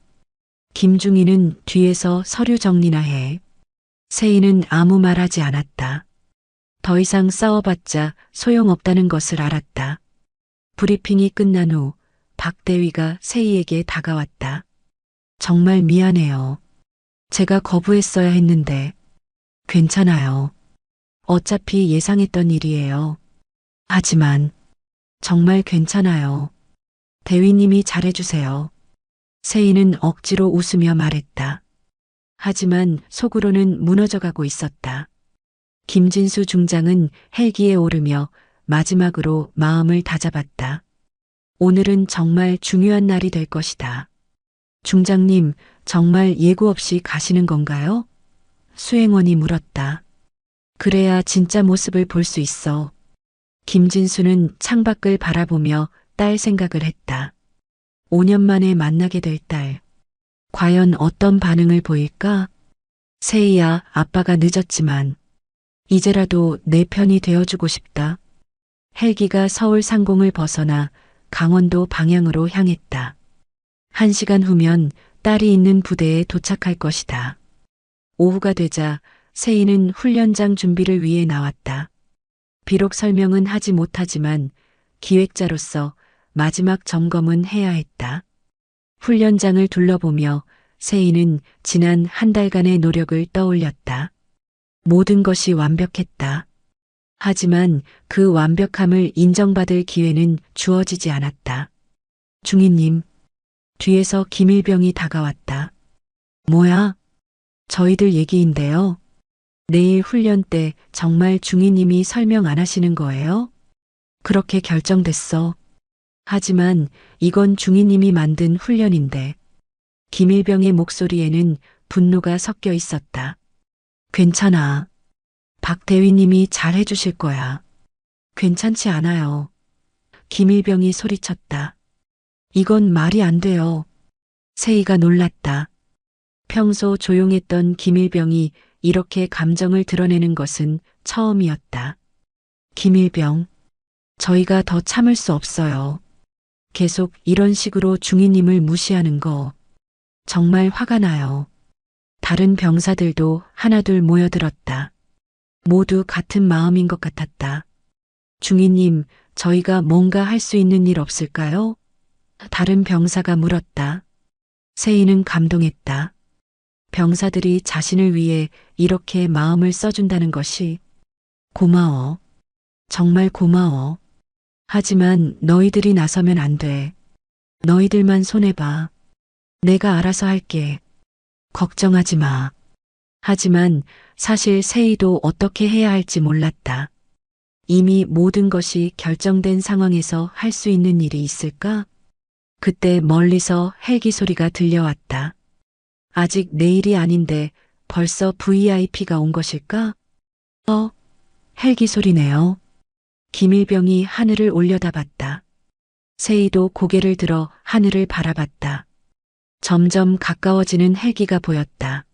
김중희는 뒤에서 서류 정리나 해. 세희는 아무 말하지 않았다. 더 이상 싸워봤자 소용없다는 것을 알았다. 브리핑이 끝난 후 박 대위가 세희에게 다가왔다. 정말 미안해요. 제가 거부했어야 했는데. 괜찮아요. 어차피 예상했던 일이에요. 하지만 정말 괜찮아요. 대위님이 잘해주세요. 세희는 억지로 웃으며 말했다. 하지만 속으로는 무너져가고 있었다. 김진수 중장은 헬기에 오르며 마지막으로 마음을 다잡았다. 오늘은 정말 중요한 날이 될 것이다. 중장님, 정말 예고 없이 가시는 건가요? 수행원이 물었다. 그래야 진짜 모습을 볼 수 있어. 김진수는 창밖을 바라보며 딸 생각을 했다. 5년 만에 만나게 될 딸. 과연 어떤 반응을 보일까? 세희야, 아빠가 늦었지만 이제라도 내 편이 되어주고 싶다. 헬기가 서울 상공을 벗어나 강원도 방향으로 향했다. 1시간 후면 딸이 있는 부대에 도착할 것이다. 오후가 되자 세희는 훈련장 준비를 위해 나왔다. 비록 설명은 하지 못하지만 기획자로서 마지막 점검은 해야 했다. 훈련장을 둘러보며 세희는 지난 한 달간의 노력을 떠올렸다. 모든 것이 완벽했다. 하지만 그 완벽함을 인정받을 기회는 주어지지 않았다. 중희님, 뒤에서 김일병이 다가왔다. 뭐야? 저희들 얘기인데요. 내일 훈련 때 정말 중희님이 설명 안 하시는 거예요? 그렇게 결정됐어. 하지만 이건 중희님이 만든 훈련인데. 김일병의 목소리에는 분노가 섞여 있었다. 괜찮아. 박 대위님이 잘 해주실 거야. 괜찮지 않아요. 김일병이 소리쳤다. 이건 말이 안 돼요. 세희가 놀랐다. 평소 조용했던 김일병이 이렇게 감정을 드러내는 것은 처음이었다. 김일병, 저희가 더 참을 수 없어요. 계속 이런 식으로 중희님을 무시하는 거 정말 화가 나요. 다른 병사들도 하나둘 모여들었다. 모두 같은 마음인 것 같았다. 중희님, 저희가 뭔가 할 수 있는 일 없을까요? 다른 병사가 물었다. 세희는 감동했다. 병사들이 자신을 위해 이렇게 마음을 써준다는 것이 고마워. 정말 고마워. 하지만 너희들이 나서면 안 돼. 너희들만 손해봐. 내가 알아서 할게. 걱정하지 마. 하지만 사실 세희도 어떻게 해야 할지 몰랐다. 이미 모든 것이 결정된 상황에서 할 수 있는 일이 있을까? 그때 멀리서 헬기 소리가 들려왔다. 아직 내일이 아닌데 벌써 VIP가 온 것일까? 헬기 소리네요. 김일병이 하늘을 올려다봤다. 세희도 고개를 들어 하늘을 바라봤다. 점점 가까워지는 헬기가 보였다.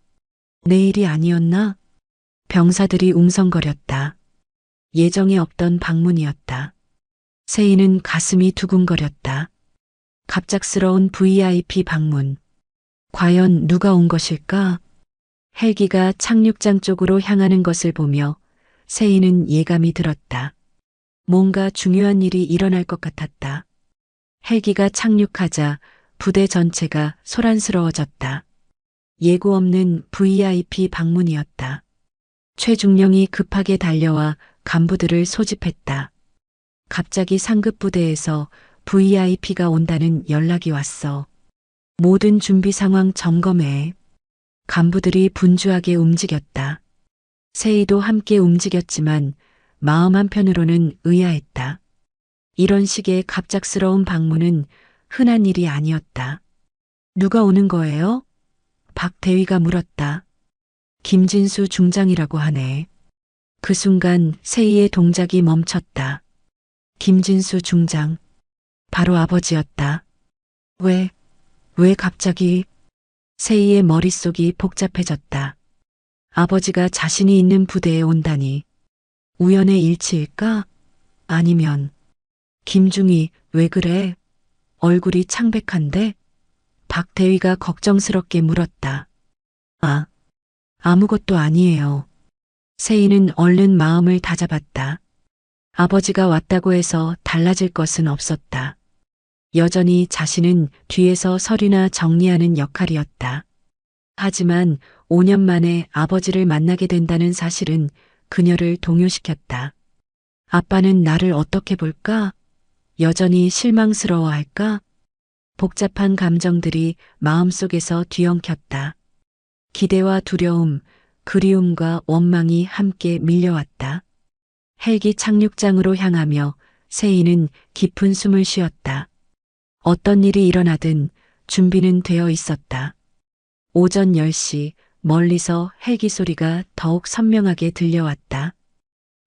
내일이 아니었나? 병사들이 웅성거렸다. 예정에 없던 방문이었다. 세희는 가슴이 두근거렸다. 갑작스러운 VIP 방문. 과연 누가 온 것일까? 헬기가 착륙장 쪽으로 향하는 것을 보며 세희는 예감이 들었다. 뭔가 중요한 일이 일어날 것 같았다. 헬기가 착륙하자 부대 전체가 소란스러워졌다. 예고 없는 VIP 방문이었다. 최중령이 급하게 달려와 간부들을 소집했다. 갑자기 상급 부대에서 VIP가 온다는 연락이 왔어. 모든 준비 상황 점검해. 간부들이 분주하게 움직였다. 세희도 함께 움직였지만 마음 한편으로는 의아했다. 이런 식의 갑작스러운 방문은 흔한 일이 아니었다. 누가 오는 거예요? 박 대위가 물었다. 김진수 중장이라고 하네. 그 순간 세희의 동작이 멈췄다. 김진수 중장. 바로 아버지였다. 왜 갑자기? 세희의 머릿속이 복잡해졌다. 아버지가 자신이 있는 부대에 온다니. 우연의 일치일까? 아니면 김중희 왜 그래? 얼굴이 창백한데? 박 대위가 걱정스럽게 물었다. 아무것도 아니에요. 세희는 얼른 마음을 다잡았다. 아버지가 왔다고 해서 달라질 것은 없었다. 여전히 자신은 뒤에서 서류나 정리하는 역할이었다. 하지만 5년 만에 아버지를 만나게 된다는 사실은 그녀를 동요시켰다. 아빠는 나를 어떻게 볼까? 여전히 실망스러워할까? 복잡한 감정들이 마음속에서 뒤엉켰다. 기대와 두려움, 그리움과 원망이 함께 밀려왔다. 헬기 착륙장으로 향하며 세희는 깊은 숨을 쉬었다. 어떤 일이 일어나든 준비는 되어 있었다. 오전 10시 멀리서 헬기 소리가 더욱 선명하게 들려왔다.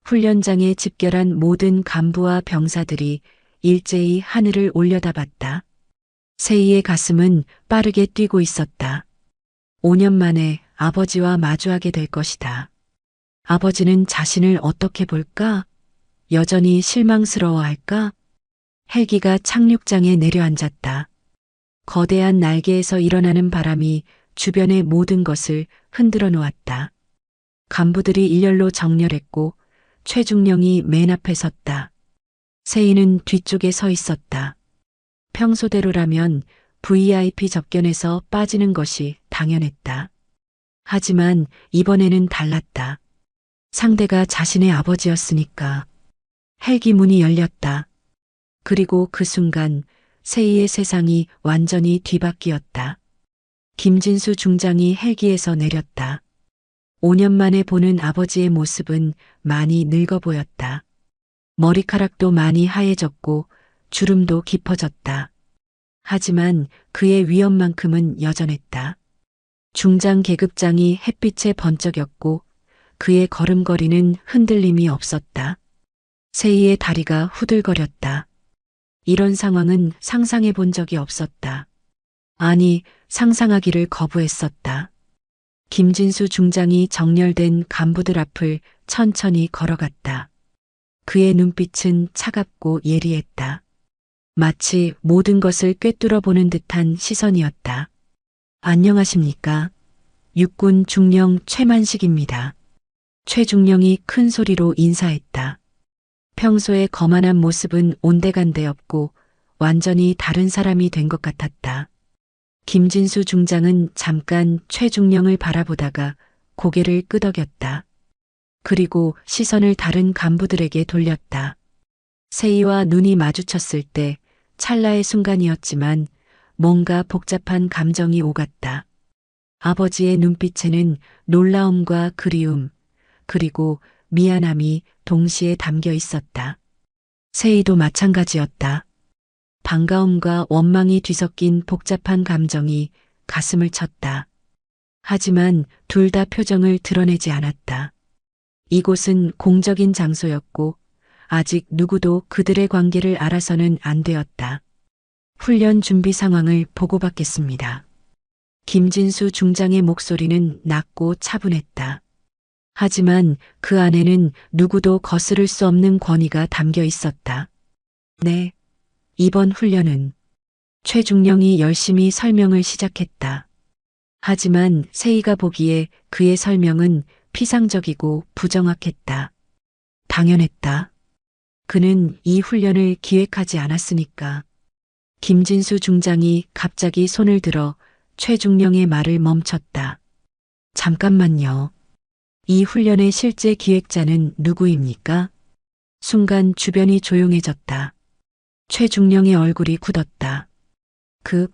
훈련장에 집결한 모든 간부와 병사들이 일제히 하늘을 올려다봤다. 세희의 가슴은 빠르게 뛰고 있었다. 5년 만에 아버지와 마주하게 될 것이다. 아버지는 자신을 어떻게 볼까? 여전히 실망스러워할까? 헬기가 착륙장에 내려앉았다. 거대한 날개에서 일어나는 바람이 주변의 모든 것을 흔들어 놓았다. 간부들이 일렬로 정렬했고 최중령이 맨 앞에 섰다. 세희는 뒤쪽에 서 있었다. 평소대로라면 VIP 접견에서 빠지는 것이 당연했다. 하지만 이번에는 달랐다. 상대가 자신의 아버지였으니까. 헬기 문이 열렸다. 그리고 그 순간 세희의 세상이 완전히 뒤바뀌었다. 김진수 중장이 헬기에서 내렸다. 5년 만에 보는 아버지의 모습은 많이 늙어 보였다. 머리카락도 많이 하얘졌고 주름도 깊어졌다. 하지만 그의 위엄만큼은 여전했다. 중장 계급장이 햇빛에 번쩍였고 그의 걸음걸이는 흔들림이 없었다. 세희의 다리가 후들거렸다. 이런 상황은 상상해 본 적이 없었다. 아니, 상상하기를 거부했었다. 김진수 중장이 정렬된 간부들 앞을 천천히 걸어갔다. 그의 눈빛은 차갑고 예리했다. 마치 모든 것을 꿰뚫어 보는 듯한 시선이었다. 안녕하십니까? 육군 중령 최만식입니다. 최중령이 큰 소리로 인사했다. 평소의 거만한 모습은 온데간데 없고 완전히 다른 사람이 된 것 같았다. 김진수 중장은 잠깐 최중령을 바라보다가 고개를 끄덕였다. 그리고 시선을 다른 간부들에게 돌렸다. 세희와 눈이 마주쳤을 때 찰나의 순간이었지만 뭔가 복잡한 감정이 오갔다. 아버지의 눈빛에는 놀라움과 그리움, 그리고 미안함이 동시에 담겨 있었다. 세희도 마찬가지였다. 반가움과 원망이 뒤섞인 복잡한 감정이 가슴을 쳤다. 하지만 둘 다 표정을 드러내지 않았다. 이곳은 공적인 장소였고 아직 누구도 그들의 관계를 알아서는 안 되었다. 훈련 준비 상황을 보고받겠습니다. 김진수 중장의 목소리는 낮고 차분했다. 하지만 그 안에는 누구도 거스를 수 없는 권위가 담겨 있었다. 네, 이번 훈련은 최중령이 열심히 설명을 시작했다. 하지만 세희가 보기에 그의 설명은 피상적이고 부정확했다. 당연했다. 그는 이 훈련을 기획하지 않았으니까. 김진수 중장이 갑자기 손을 들어 최중령의 말을 멈췄다. 잠깐만요. 이 훈련의 실제 기획자는 누구입니까? 순간 주변이 조용해졌다. 최중령의 얼굴이 굳었다.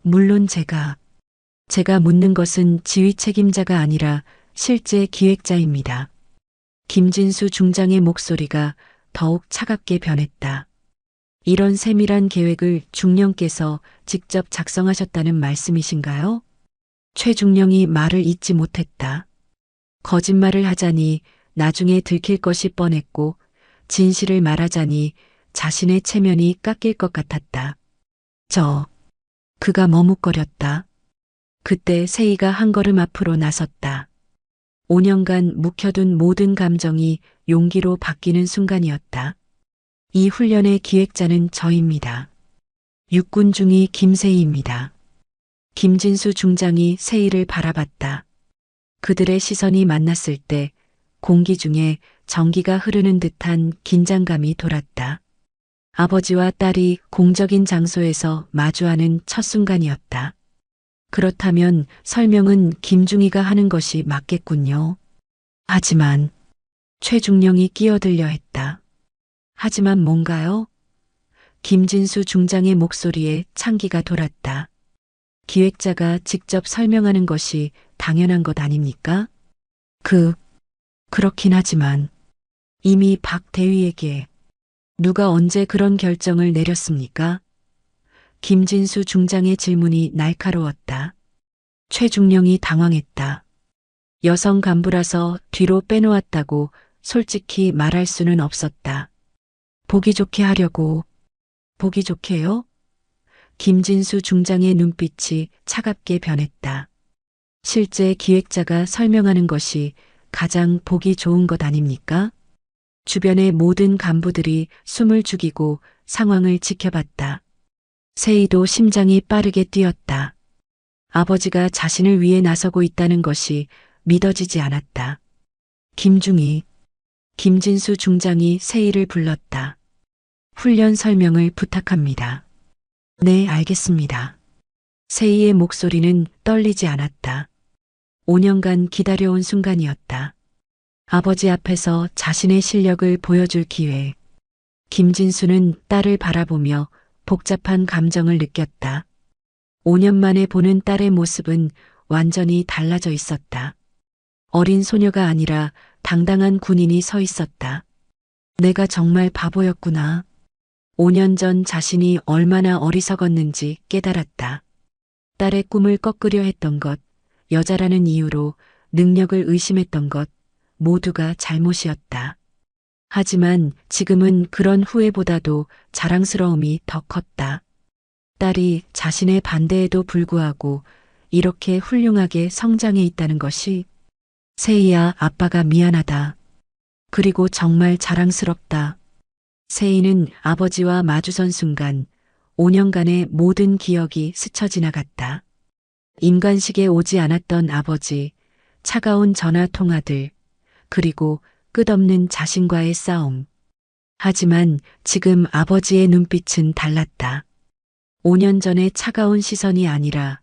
물론 제가 묻는 것은 지휘 책임자가 아니라 실제 기획자입니다. 김진수 중장의 목소리가 더욱 차갑게 변했다. 이런 세밀한 계획을 중령께서 직접 작성하셨다는 말씀이신가요? 최중령이 말을 잇지 못했다. 거짓말을 하자니 나중에 들킬 것이 뻔했고 진실을 말하자니 자신의 체면이 깎일 것 같았다. 그가 머뭇거렸다. 그때 세희가 한 걸음 앞으로 나섰다. 5년간 묵혀둔 모든 감정이 용기로 바뀌는 순간이었다. 이 훈련의 기획자는 저입니다. 육군 중위 김세희입니다. 김진수 중장이 세희를 바라봤다. 그들의 시선이 만났을 때 공기 중에 전기가 흐르는 듯한 긴장감이 돌았다. 아버지와 딸이 공적인 장소에서 마주하는 첫 순간이었다. 그렇다면 설명은 김중희가 하는 것이 맞겠군요. 하지만 최중령이 끼어들려 했다. 하지만 뭔가요? 김진수 중장의 목소리에 찬기가 돌았다. 기획자가 직접 설명하는 것이 당연한 것 아닙니까? 그렇긴 하지만 이미 박 대위에게 누가 언제 그런 결정을 내렸습니까? 김진수 중장의 질문이 날카로웠다. 최중령이 당황했다. 여성 간부라서 뒤로 빼놓았다고 솔직히 말할 수는 없었다. 보기 좋게 하려고. 보기 좋게요? 김진수 중장의 눈빛이 차갑게 변했다. 실제 기획자가 설명하는 것이 가장 보기 좋은 것 아닙니까? 주변의 모든 간부들이 숨을 죽이고 상황을 지켜봤다. 세희도 심장이 빠르게 뛰었다. 아버지가 자신을 위해 나서고 있다는 것이 믿어지지 않았다. 김중희, 김진수 중장이 세희를 불렀다. 훈련 설명을 부탁합니다. 네, 알겠습니다. 세희의 목소리는 떨리지 않았다. 5년간 기다려온 순간이었다. 아버지 앞에서 자신의 실력을 보여줄 기회. 김진수는 딸을 바라보며 복잡한 감정을 느꼈다. 5년 만에 보는 딸의 모습은 완전히 달라져 있었다. 어린 소녀가 아니라 당당한 군인이 서 있었다. 내가 정말 바보였구나. 5년 전 자신이 얼마나 어리석었는지 깨달았다. 딸의 꿈을 꺾으려 했던 것, 여자라는 이유로 능력을 의심했던 것, 모두가 잘못이었다. 하지만 지금은 그런 후회보다도 자랑스러움이 더 컸다. 딸이 자신의 반대에도 불구하고 이렇게 훌륭하게 성장해 있다는 것이. 세희야, 아빠가 미안하다. 그리고 정말 자랑스럽다. 세희는 아버지와 마주선 순간 5년간의 모든 기억이 스쳐 지나갔다. 임관식에 오지 않았던 아버지, 차가운 전화 통화들, 그리고 끝없는 자신과의 싸움. 하지만 지금 아버지의 눈빛은 달랐다. 5년 전의 차가운 시선이 아니라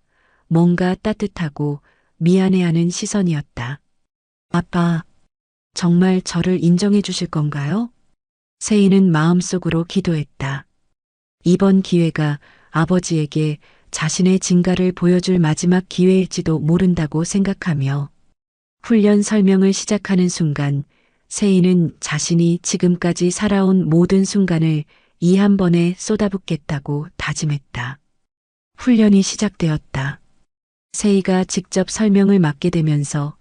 뭔가 따뜻하고 미안해하는 시선이었다. 아빠, 정말 저를 인정해 주실 건가요? 세희는 마음속으로 기도했다. 이번 기회가 아버지에게 자신의 진가를 보여줄 마지막 기회일지도 모른다고 생각하며 훈련 설명을 시작하는 순간 세희는 자신이 지금까지 살아온 모든 순간을 이 한 번에 쏟아붓겠다고 다짐했다. 훈련이 시작되었다. 세희가 직접 설명을 맡게 되면서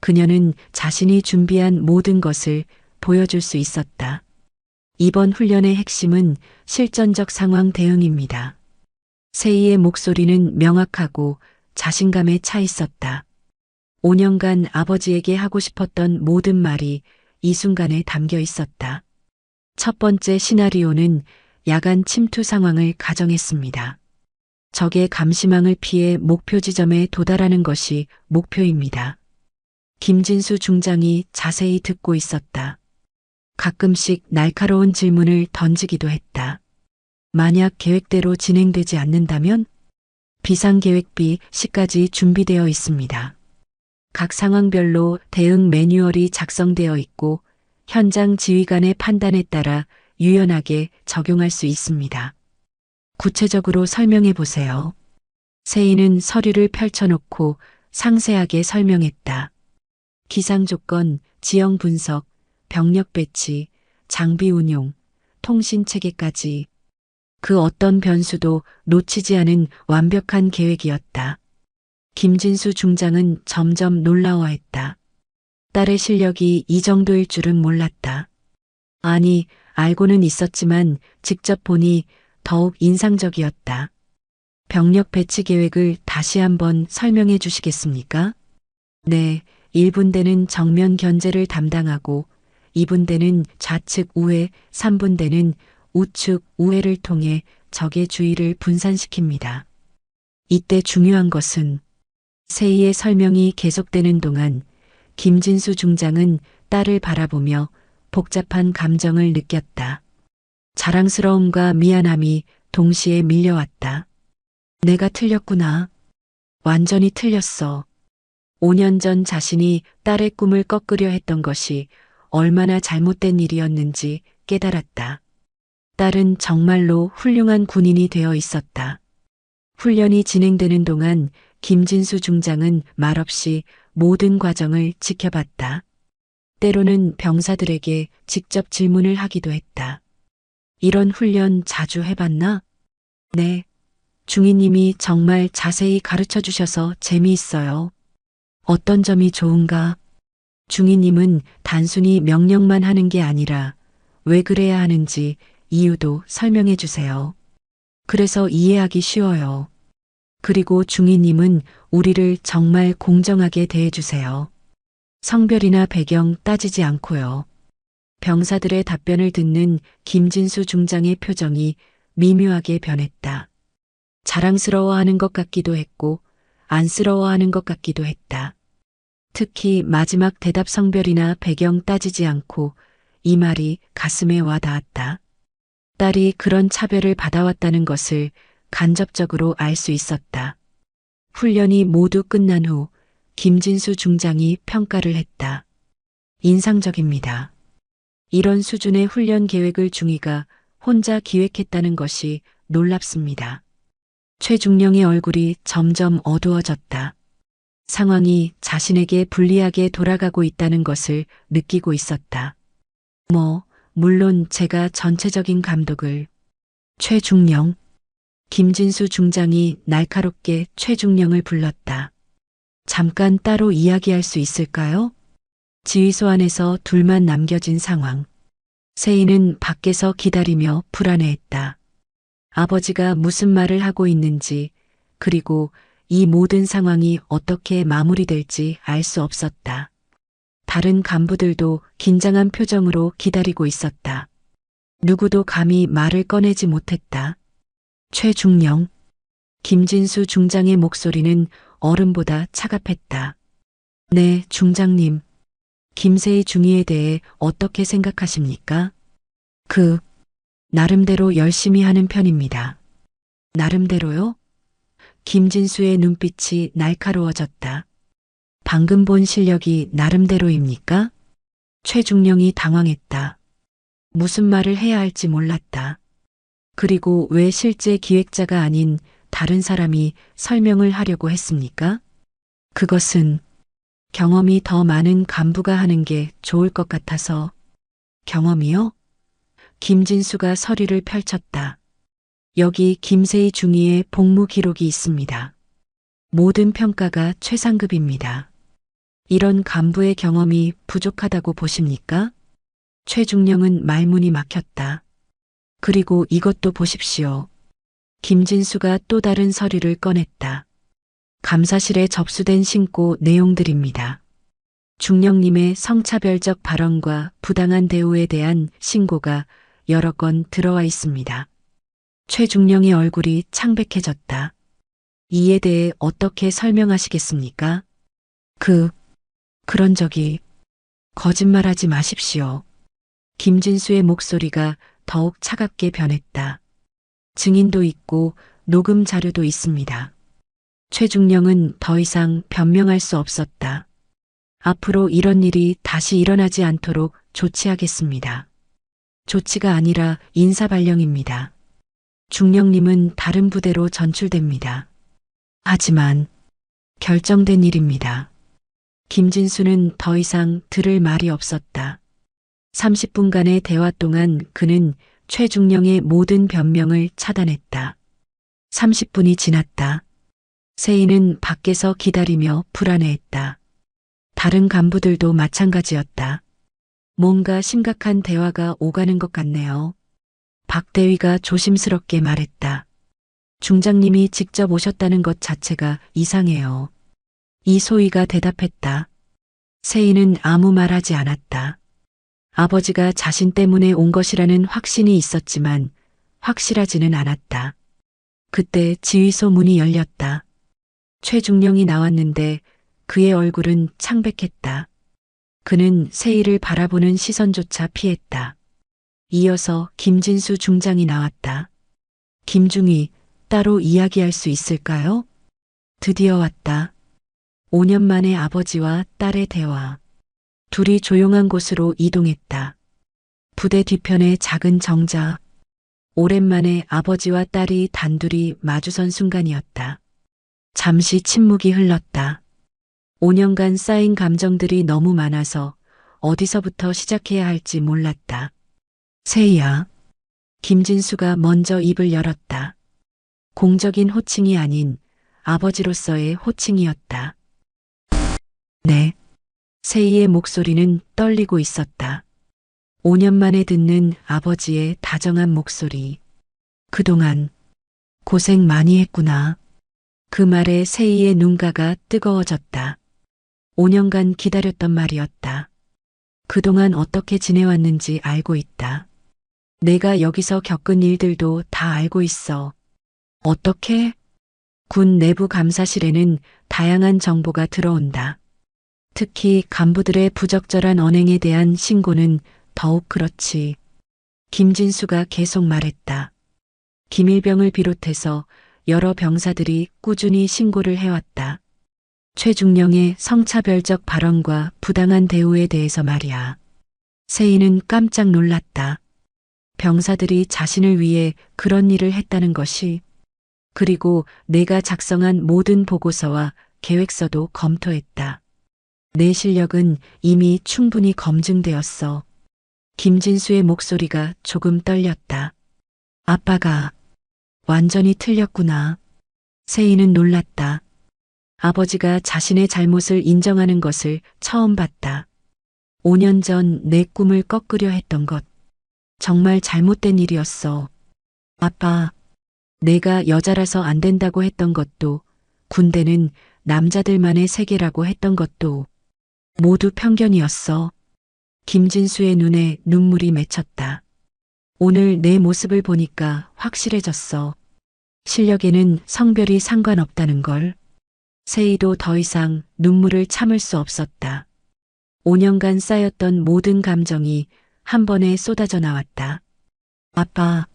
그녀는 자신이 준비한 모든 것을 보여줄 수 있었다. 이번 훈련의 핵심은 실전적 상황 대응입니다. 세희의 목소리는 명확하고 자신감에 차 있었다. 5년간 아버지에게 하고 싶었던 모든 말이 이 순간에 담겨 있었다. 첫 번째 시나리오는 야간 침투 상황을 가정했습니다. 적의 감시망을 피해 목표 지점에 도달하는 것이 목표입니다. 김진수 중장이 자세히 듣고 있었다. 가끔씩 날카로운 질문을 던지기도 했다. 만약 계획대로 진행되지 않는다면 비상계획비 시까지 준비되어 있습니다. 각 상황별로 대응 매뉴얼이 작성되어 있고 현장 지휘관의 판단에 따라 유연하게 적용할 수 있습니다. 구체적으로 설명해 보세요. 세희는 서류를 펼쳐놓고 상세하게 설명했다. 기상 조건, 지형 분석, 병력 배치, 장비 운용, 통신 체계까지 그 어떤 변수도 놓치지 않은 완벽한 계획이었다. 김진수 중장은 점점 놀라워했다. 딸의 실력이 이 정도일 줄은 몰랐다. 아니, 알고는 있었지만 직접 보니 더욱 인상적이었다. 병력 배치 계획을 다시 한번 설명해 주시겠습니까? 네, 1분대는 정면 견제를 담당하고 2분대는 좌측 우회, 3분대는 우측 우회를 통해 적의 주의를 분산시킵니다. 이때 중요한 것은 세희의 설명이 계속되는 동안 김진수 중장은 딸을 바라보며 복잡한 감정을 느꼈다. 자랑스러움과 미안함이 동시에 밀려왔다. 내가 틀렸구나. 완전히 틀렸어. 5년 전 자신이 딸의 꿈을 꺾으려 했던 것이 얼마나 잘못된 일이었는지 깨달았다. 딸은 정말로 훌륭한 군인이 되어 있었다. 훈련이 진행되는 동안 김진수 중장은 말없이 모든 과정을 지켜봤다. 때로는 병사들에게 직접 질문을 하기도 했다. 이런 훈련 자주 해봤나? 네. 중위님이 정말 자세히 가르쳐 주셔서 재미있어요. 어떤 점이 좋은가? 중위님은 단순히 명령만 하는 게 아니라 왜 그래야 하는지 이유도 설명해 주세요. 그래서 이해하기 쉬워요. 그리고 중위님은 우리를 정말 공정하게 대해주세요. 성별이나 배경 따지지 않고요. 병사들의 답변을 듣는 김진수 중장의 표정이 미묘하게 변했다. 자랑스러워하는 것 같기도 했고 안쓰러워하는 것 같기도 했다. 특히 마지막 대답 성별이나 배경 따지지 않고 이 말이 가슴에 와 닿았다. 딸이 그런 차별을 받아왔다는 것을 간접적으로 알 수 있었다. 훈련이 모두 끝난 후 김진수 중장이 평가를 했다. 인상적입니다. 이런 수준의 훈련 계획을 중위가 혼자 기획했다는 것이 놀랍습니다. 최중령의 얼굴이 점점 어두워졌다. 상황이 자신에게 불리하게 돌아가고 있다는 것을 느끼고 있었다. 물론 제가 전체적인 감독을. 최중령. 김진수 중장이 날카롭게 최중령을 불렀다. 잠깐 따로 이야기할 수 있을까요? 지휘소 안에서 둘만 남겨진 상황. 세희는 밖에서 기다리며 불안해했다. 아버지가 무슨 말을 하고 있는지, 그리고 이 모든 상황이 어떻게 마무리될지 알 수 없었다. 다른 간부들도 긴장한 표정으로 기다리고 있었다. 누구도 감히 말을 꺼내지 못했다. 최중령. 김진수 중장의 목소리는 얼음보다 차갑했다. 네, 중장님. 김세희 중위에 대해 어떻게 생각하십니까? 나름대로 열심히 하는 편입니다. 나름대로요? 김진수의 눈빛이 날카로워졌다. 방금 본 실력이 나름대로입니까? 최중령이 당황했다. 무슨 말을 해야 할지 몰랐다. 그리고 왜 실제 기획자가 아닌 다른 사람이 설명을 하려고 했습니까? 그것은 경험이 더 많은 간부가 하는 게 좋을 것 같아서. 경험이요? 김진수가 서류를 펼쳤다. 여기 김세희 중위의 복무 기록이 있습니다. 모든 평가가 최상급입니다. 이런 간부의 경험이 부족하다고 보십니까? 최중령은 말문이 막혔다. 그리고 이것도 보십시오. 김진수가 또 다른 서류를 꺼냈다. 감사실에 접수된 신고 내용들입니다. 중령님의 성차별적 발언과 부당한 대우에 대한 신고가 여러 건 들어와 있습니다. 최중령의 얼굴이 창백해졌다. 이에 대해 어떻게 설명하시겠습니까? 그런 적이 거짓말하지 마십시오. 김진수의 목소리가 더욱 차갑게 변했다. 증인도 있고 녹음 자료도 있습니다. 최중령은 더 이상 변명할 수 없었다. 앞으로 이런 일이 다시 일어나지 않도록 조치하겠습니다. 조치가 아니라 인사발령입니다. 중령님은 다른 부대로 전출됩니다. 하지만 결정된 일입니다. 김진수는 더 이상 들을 말이 없었다. 30분간의 대화 동안 그는 최중령의 모든 변명을 차단했다. 30분이 지났다. 세인은 밖에서 기다리며 불안해했다. 다른 간부들도 마찬가지였다. 뭔가 심각한 대화가 오가는 것 같네요. 박 대위가 조심스럽게 말했다. 중장님이 직접 오셨다는 것 자체가 이상해요. 이소희가 대답했다. 세인은 아무 말하지 않았다. 아버지가 자신 때문에 온 것이라는 확신이 있었지만 확실하지는 않았다. 그때 지휘소 문이 열렸다. 최중령이 나왔는데 그의 얼굴은 창백했다. 그는 세희를 바라보는 시선조차 피했다. 이어서 김진수 중장이 나왔다. 김중희, 따로 이야기할 수 있을까요? 드디어 왔다. 5년 만에 아버지와 딸의 대화. 둘이 조용한 곳으로 이동했다. 부대 뒤편의 작은 정자. 오랜만에 아버지와 딸이 단둘이 마주선 순간이었다. 잠시 침묵이 흘렀다. 5년간 쌓인 감정들이 너무 많아서 어디서부터 시작해야 할지 몰랐다. 세희야. 김진수가 먼저 입을 열었다. 공적인 호칭이 아닌 아버지로서의 호칭이었다. 네. 세희의 목소리는 떨리고 있었다. 5년 만에 듣는 아버지의 다정한 목소리. 그동안 고생 많이 했구나. 그 말에 세희의 눈가가 뜨거워졌다. 5년간 기다렸던 말이었다. 그동안 어떻게 지내왔는지 알고 있다. 내가 여기서 겪은 일들도 다 알고 있어. 어떻게? 군 내부 감사실에는 다양한 정보가 들어온다. 특히 간부들의 부적절한 언행에 대한 신고는 더욱 그렇지. 김진수가 계속 말했다. 김일병을 비롯해서 여러 병사들이 꾸준히 신고를 해왔다. 최중령의 성차별적 발언과 부당한 대우에 대해서 말이야. 세희는 깜짝 놀랐다. 병사들이 자신을 위해 그런 일을 했다는 것이, 그리고 내가 작성한 모든 보고서와 계획서도 검토했다. 내 실력은 이미 충분히 검증되었어. 김진수의 목소리가 조금 떨렸다. 아빠가 완전히 틀렸구나. 세희는 놀랐다. 아버지가 자신의 잘못을 인정하는 것을 처음 봤다. 5년 전 내 꿈을 꺾으려 했던 것. 정말 잘못된 일이었어. 아빠, 내가 여자라서 안 된다고 했던 것도, 군대는 남자들만의 세계라고 했던 것도 모두 편견이었어. 김진수의 눈에 눈물이 맺혔다. 오늘 내 모습을 보니까 확실해졌어. 실력에는 성별이 상관없다는 걸. 세희도 더 이상 눈물을 참을 수 없었다. 5년간 쌓였던 모든 감정이 한 번에 쏟아져 나왔다. 아빠,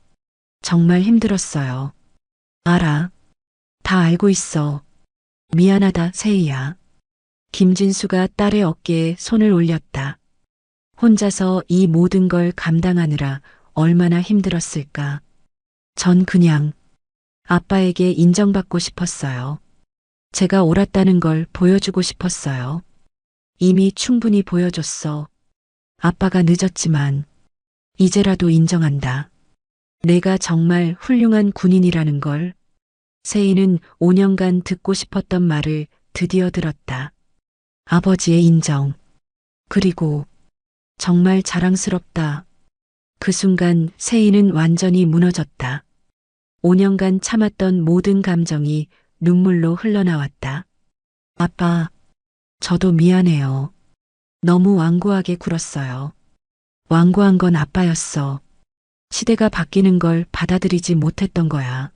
정말 힘들었어요. 알아. 다 알고 있어. 미안하다, 세희야. 김진수가 딸의 어깨에 손을 올렸다. 혼자서 이 모든 걸 감당하느라 얼마나 힘들었을까. 전 그냥 아빠에게 인정받고 싶었어요. 제가 옳았다는 걸 보여주고 싶었어요. 이미 충분히 보여줬어. 아빠가 늦었지만 이제라도 인정한다. 내가 정말 훌륭한 군인이라는 걸. 세희는 5년간 듣고 싶었던 말을 드디어 들었다. 아버지의 인정. 그리고 정말 자랑스럽다. 그 순간 세희는 완전히 무너졌다. 5년간 참았던 모든 감정이 눈물로 흘러나왔다. 아빠, 저도 미안해요. 너무 완고하게 굴었어요. 완고한 건 아빠였어. 시대가 바뀌는 걸 받아들이지 못했던 거야.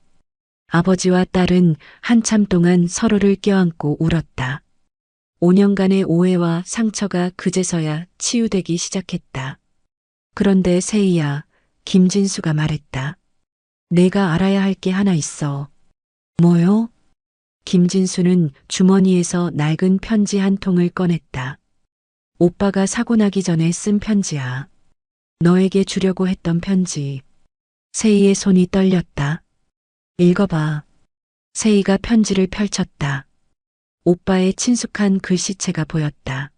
아버지와 딸은 한참 동안 서로를 껴안고 울었다. 5년간의 오해와 상처가 그제서야 치유되기 시작했다. 그런데 세희야, 김진수가 말했다. 내가 알아야 할 게 하나 있어. 뭐요? 김진수는 주머니에서 낡은 편지 한 통을 꺼냈다. 오빠가 사고 나기 전에 쓴 편지야. 너에게 주려고 했던 편지. 세희의 손이 떨렸다. 읽어봐. 세희가 편지를 펼쳤다. 오빠의 친숙한 글씨체가 보였다.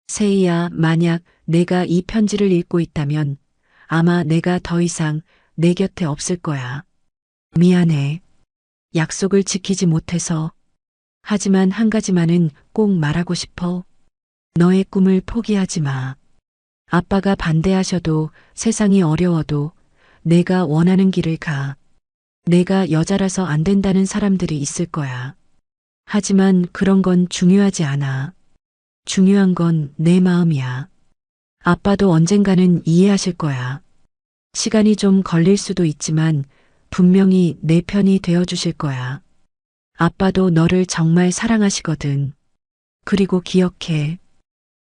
세희야, 만약 내가 이 편지를 읽고 있다면 아마 내가 더 이상 내 곁에 없을 거야. 미안해. 약속을 지키지 못해서. 하지만 한 가지만은 꼭 말하고 싶어. 너의 꿈을 포기하지 마. 아빠가 반대하셔도 세상이 어려워도 내가 원하는 길을 가. 내가 여자라서 안 된다는 사람들이 있을 거야. 하지만 그런 건 중요하지 않아. 중요한 건 내 마음이야. 아빠도 언젠가는 이해하실 거야. 시간이 좀 걸릴 수도 있지만 분명히 내 편이 되어주실 거야. 아빠도 너를 정말 사랑하시거든. 그리고 기억해.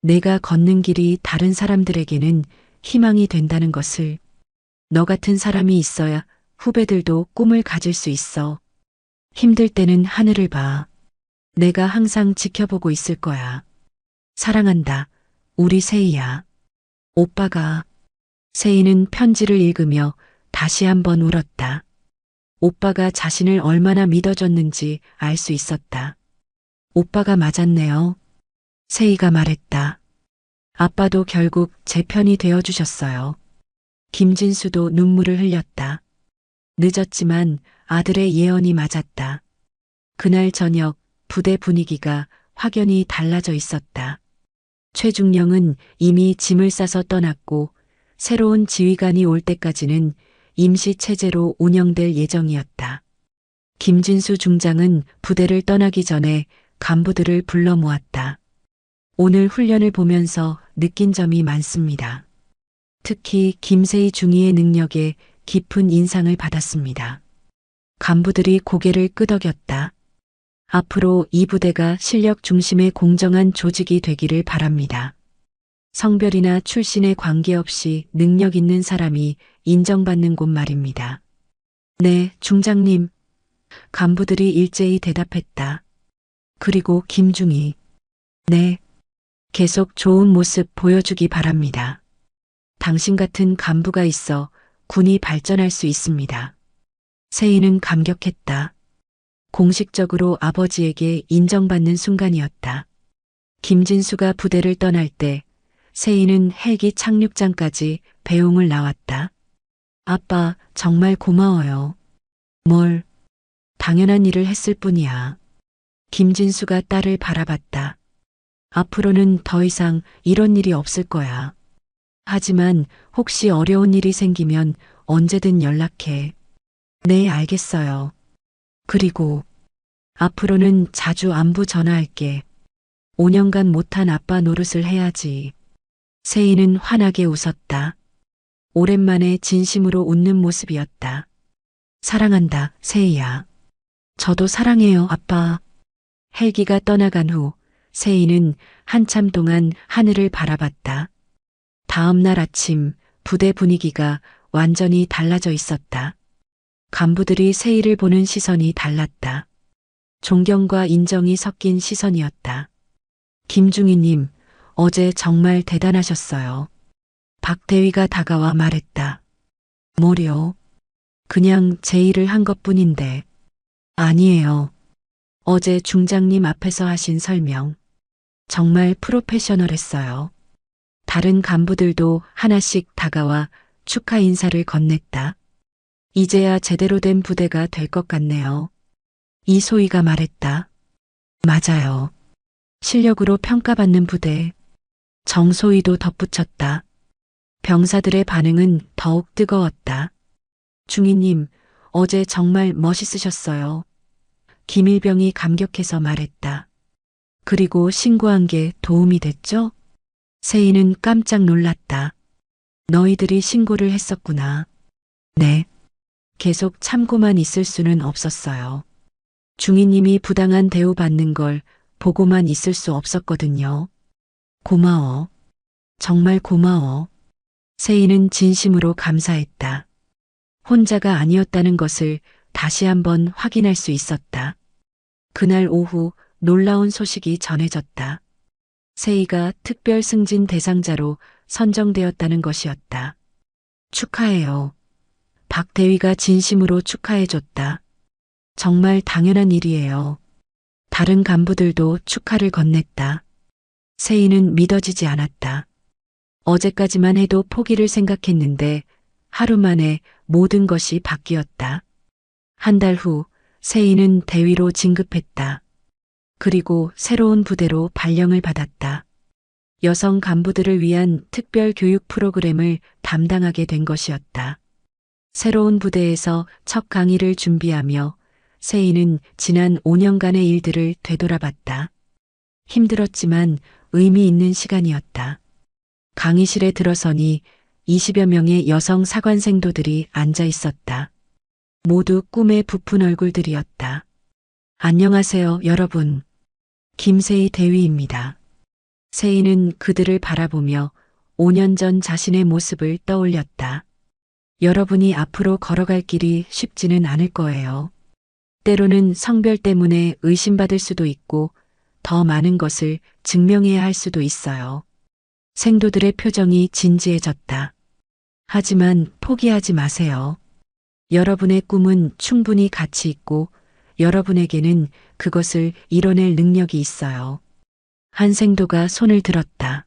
내가 걷는 길이 다른 사람들에게는 희망이 된다는 것을. 너 같은 사람이 있어야 후배들도 꿈을 가질 수 있어. 힘들 때는 하늘을 봐. 내가 항상 지켜보고 있을 거야. 사랑한다. 우리 세희야. 오빠가. 세희는 편지를 읽으며 다시 한번 울었다. 오빠가 자신을 얼마나 믿어줬는지 알 수 있었다. 오빠가 맞았네요. 세희가 말했다. 아빠도 결국 제 편이 되어주셨어요. 김진수도 눈물을 흘렸다. 늦었지만 아들의 예언이 맞았다. 그날 저녁 부대 분위기가 확연히 달라져 있었다. 최중령은 이미 짐을 싸서 떠났고 새로운 지휘관이 올 때까지는 임시 체제로 운영될 예정이었다. 김진수 중장은 부대를 떠나기 전에 간부들을 불러 모았다. 오늘 훈련을 보면서 느낀 점이 많습니다. 특히 김세희 중위의 능력에 깊은 인상을 받았습니다. 간부들이 고개를 끄덕였다. 앞으로 이 부대가 실력 중심의 공정한 조직이 되기를 바랍니다. 성별이나 출신에 관계없이 능력 있는 사람이 인정받는 곳 말입니다. 네, 중장님. 간부들이 일제히 대답했다. 그리고 김중희. 네. 계속 좋은 모습 보여주기 바랍니다. 당신 같은 간부가 있어 군이 발전할 수 있습니다. 세희는 감격했다. 공식적으로 아버지에게 인정받는 순간이었다. 김진수가 부대를 떠날 때 세희는 헬기 착륙장까지 배웅을 나왔다. 아빠, 정말 고마워요. 뭘? 당연한 일을 했을 뿐이야. 김진수가 딸을 바라봤다. 앞으로는 더 이상 이런 일이 없을 거야. 하지만 혹시 어려운 일이 생기면 언제든 연락해. 네, 알겠어요. 그리고 앞으로는 자주 안부 전화할게. 5년간 못한 아빠 노릇을 해야지. 세희는 환하게 웃었다. 오랜만에 진심으로 웃는 모습이었다. 사랑한다, 세희야. 저도 사랑해요, 아빠. 헬기가 떠나간 후 세희는 한참 동안 하늘을 바라봤다. 다음 날 아침 부대 분위기가 완전히 달라져 있었다. 간부들이 세희를 보는 시선이 달랐다. 존경과 인정이 섞인 시선이었다. 김중희님, 어제 정말 대단하셨어요. 박대위가 다가와 말했다. 뭐려? 그냥 제 일을 한 것뿐인데. 아니에요. 어제 중장님 앞에서 하신 설명. 정말 프로페셔널했어요. 다른 간부들도 하나씩 다가와 축하 인사를 건넸다. 이제야 제대로 된 부대가 될 것 같네요. 이소희가 말했다. 맞아요. 실력으로 평가받는 부대. 정소희도 덧붙였다. 병사들의 반응은 더욱 뜨거웠다. 중위님, 어제 정말 멋있으셨어요. 김일병이 감격해서 말했다. 그리고 신고한 게 도움이 됐죠? 세희는 깜짝 놀랐다. 너희들이 신고를 했었구나. 네. 계속 참고만 있을 수는 없었어요. 중위님이 부당한 대우받는 걸 보고만 있을 수 없었거든요. 고마워. 정말 고마워. 세희는 진심으로 감사했다. 혼자가 아니었다는 것을 다시 한번 확인할 수 있었다. 그날 오후 놀라운 소식이 전해졌다. 세희가 특별 승진 대상자로 선정되었다는 것이었다. 축하해요. 박 대위가 진심으로 축하해줬다. 정말 당연한 일이에요. 다른 간부들도 축하를 건넸다. 세희는 믿어지지 않았다. 어제까지만 해도 포기를 생각했는데 하루 만에 모든 것이 바뀌었다. 한 달 후 세희는 대위로 진급했다. 그리고 새로운 부대로 발령을 받았다. 여성 간부들을 위한 특별 교육 프로그램을 담당하게 된 것이었다. 새로운 부대에서 첫 강의를 준비하며 세희는 지난 5년간의 일들을 되돌아봤다. 힘들었지만 의미 있는 시간이었다. 강의실에 들어서니 20여 명의 여성 사관생도들이 앉아 있었다. 모두 꿈에 부푼 얼굴들이었다. 안녕하세요, 여러분. 김세희 대위입니다. 세희는 그들을 바라보며 5년 전 자신의 모습을 떠올렸다. 여러분이 앞으로 걸어갈 길이 쉽지는 않을 거예요. 때로는 성별 때문에 의심받을 수도 있고 더 많은 것을 증명해야 할 수도 있어요. 생도들의 표정이 진지해졌다. 하지만 포기하지 마세요. 여러분의 꿈은 충분히 가치 있고 여러분에게는 그것을 이뤄낼 능력이 있어요. 한 생도가 손을 들었다.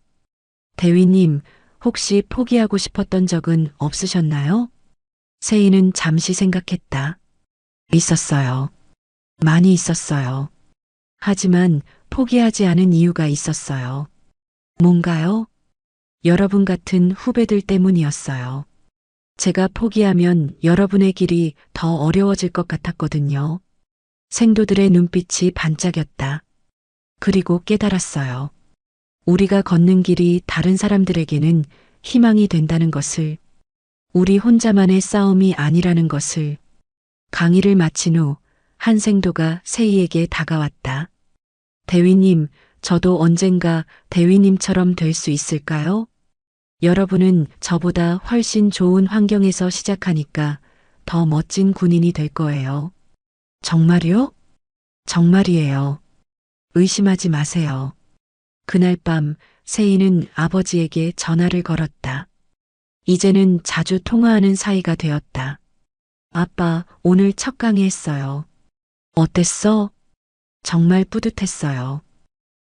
대위님, 혹시 포기하고 싶었던 적은 없으셨나요? 세희는 잠시 생각했다. 있었어요. 많이 있었어요. 하지만 포기하지 않은 이유가 있었어요. 뭔가요? 여러분 같은 후배들 때문이었어요. 제가 포기하면 여러분의 길이 더 어려워질 것 같았거든요. 생도들의 눈빛이 반짝였다. 그리고 깨달았어요. 우리가 걷는 길이 다른 사람들에게는 희망이 된다는 것을, 우리 혼자만의 싸움이 아니라는 것을. 강의를 마친 후 한 생도가 세희에게 다가왔다. 대위님, 저도 언젠가 대위님처럼 될 수 있을까요? 여러분은 저보다 훨씬 좋은 환경에서 시작하니까 더 멋진 군인이 될 거예요. 정말요? 정말이에요. 의심하지 마세요. 그날 밤 세희는 아버지에게 전화를 걸었다. 이제는 자주 통화하는 사이가 되었다. 아빠, 오늘 첫 강의했어요. 어땠어? 정말 뿌듯했어요.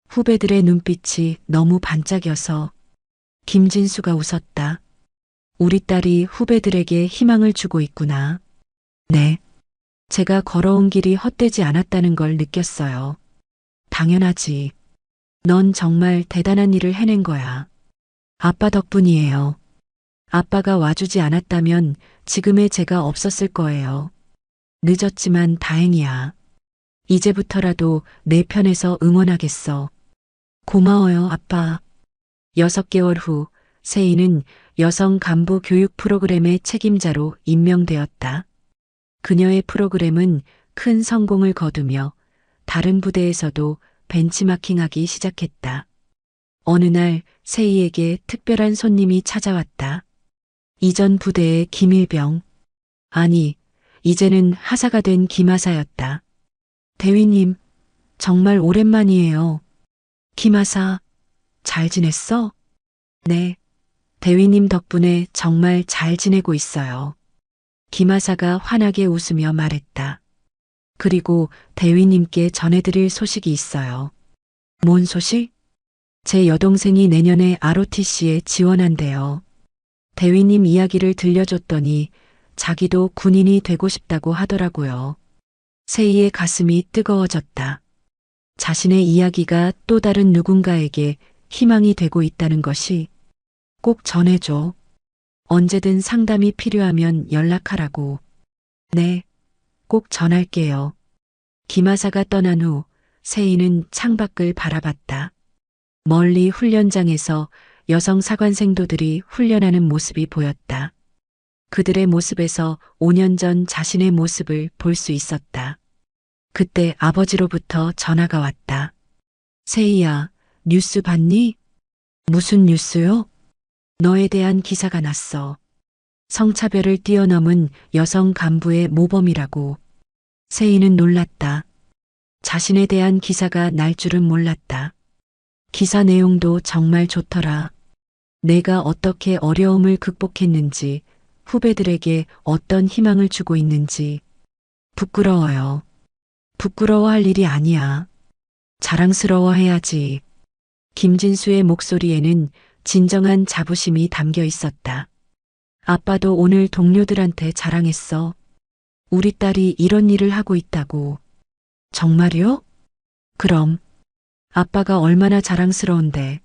후배들의 눈빛이 너무 반짝여서. 김진수가 웃었다. 우리 딸이 후배들에게 희망을 주고 있구나. 네. 제가 걸어온 길이 헛되지 않았다는 걸 느꼈어요. 당연하지. 넌 정말 대단한 일을 해낸 거야. 아빠 덕분이에요. 아빠가 와주지 않았다면 지금의 제가 없었을 거예요. 늦었지만 다행이야. 이제부터라도 내 편에서 응원하겠어. 고마워요, 아빠. 6개월 후 세희는 여성 간부 교육 프로그램의 책임자로 임명되었다. 그녀의 프로그램은 큰 성공을 거두며 다른 부대에서도 벤치마킹하기 시작했다. 어느 날 세희에게 특별한 손님이 찾아왔다. 이전 부대의 김일병. 아니, 이제는 하사가 된 김하사였다. 대위님, 정말 오랜만이에요. 김하사, 잘 지냈어? 네. 대위님 덕분에 정말 잘 지내고 있어요. 김하사가 환하게 웃으며 말했다. 그리고 대위님께 전해드릴 소식이 있어요. 뭔 소식? 제 여동생이 내년에 ROTC에 지원한대요. 대위님 이야기를 들려줬더니 자기도 군인이 되고 싶다고 하더라고요. 세희의 가슴이 뜨거워졌다. 자신의 이야기가 또 다른 누군가에게 희망이 되고 있다는 것이 꼭 전해줘. 언제든 상담이 필요하면 연락하라고. 네, 꼭 전할게요. 김하사가 떠난 후 세희는 창밖을 바라봤다. 멀리 훈련장에서 여성 사관생도들이 훈련하는 모습이 보였다. 그들의 모습에서 5년 전 자신의 모습을 볼 수 있었다. 그때 아버지로부터 전화가 왔다. 세희야, 뉴스 봤니? 무슨 뉴스요? 너에 대한 기사가 났어. 성차별을 뛰어넘은 여성 간부의 모범이라고. 세희는 놀랐다. 자신에 대한 기사가 날 줄은 몰랐다. 기사 내용도 정말 좋더라. 내가 어떻게 어려움을 극복했는지, 후배들에게 어떤 희망을 주고 있는지. 부끄러워요. 부끄러워할 일이 아니야. 자랑스러워해야지. 김진수의 목소리에는 진정한 자부심이 담겨 있었다. 아빠도 오늘 동료들한테 자랑했어. 우리 딸이 이런 일을 하고 있다고. 정말요? 그럼. 아빠가 얼마나 자랑스러운데.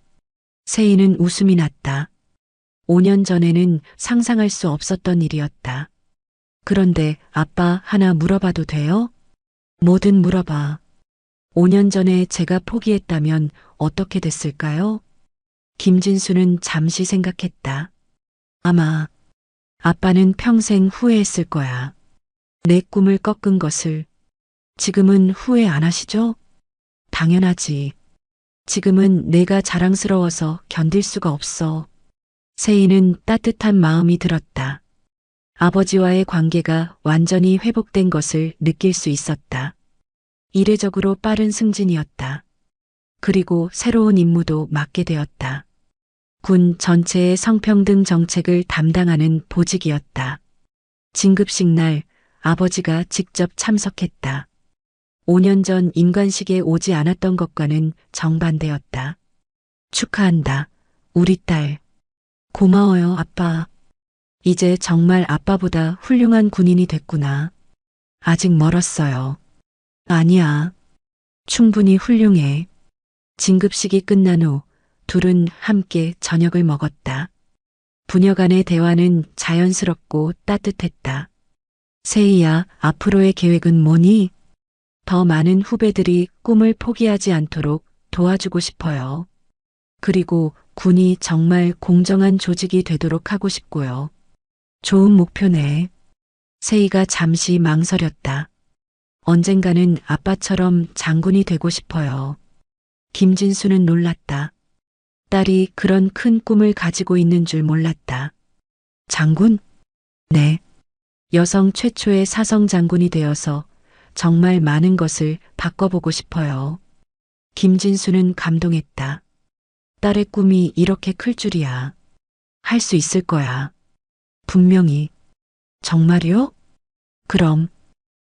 세희는 웃음이 났다. 5년 전에는 상상할 수 없었던 일이었다. 그런데 아빠 하나 물어봐도 돼요? 뭐든 물어봐. 5년 전에 제가 포기했다면 어떻게 됐을까요? 김진수는 잠시 생각했다. 아마 아빠는 평생 후회했을 거야. 내 꿈을 꺾은 것을. 지금은 후회 안 하시죠? 당연하지. 지금은 내가 자랑스러워서 견딜 수가 없어. 세희는 따뜻한 마음이 들었다. 아버지와의 관계가 완전히 회복된 것을 느낄 수 있었다. 이례적으로 빠른 승진이었다. 그리고 새로운 임무도 맡게 되었다. 군 전체의 성평등 정책을 담당하는 보직이었다. 진급식 날 아버지가 직접 참석했다. 5년 전 임관식에 오지 않았던 것과는 정반대였다. 축하한다, 우리 딸. 고마워요, 아빠. 이제 정말 아빠보다 훌륭한 군인이 됐구나. 아직 멀었어요. 아니야. 충분히 훌륭해. 진급식이 끝난 후 둘은 함께 저녁을 먹었다. 부녀 간의 대화는 자연스럽고 따뜻했다. 세희야, 앞으로의 계획은 뭐니? 더 많은 후배들이 꿈을 포기하지 않도록 도와주고 싶어요. 그리고 군이 정말 공정한 조직이 되도록 하고 싶고요. 좋은 목표네. 세희가 잠시 망설였다. 언젠가는 아빠처럼 장군이 되고 싶어요. 김진수는 놀랐다. 딸이 그런 큰 꿈을 가지고 있는 줄 몰랐다. 장군? 네. 여성 최초의 사성 장군이 되어서 정말 많은 것을 바꿔보고 싶어요. 김진수는 감동했다. 딸의 꿈이 이렇게 클 줄이야. 할 수 있을 거야. 분명히. 정말요? 그럼.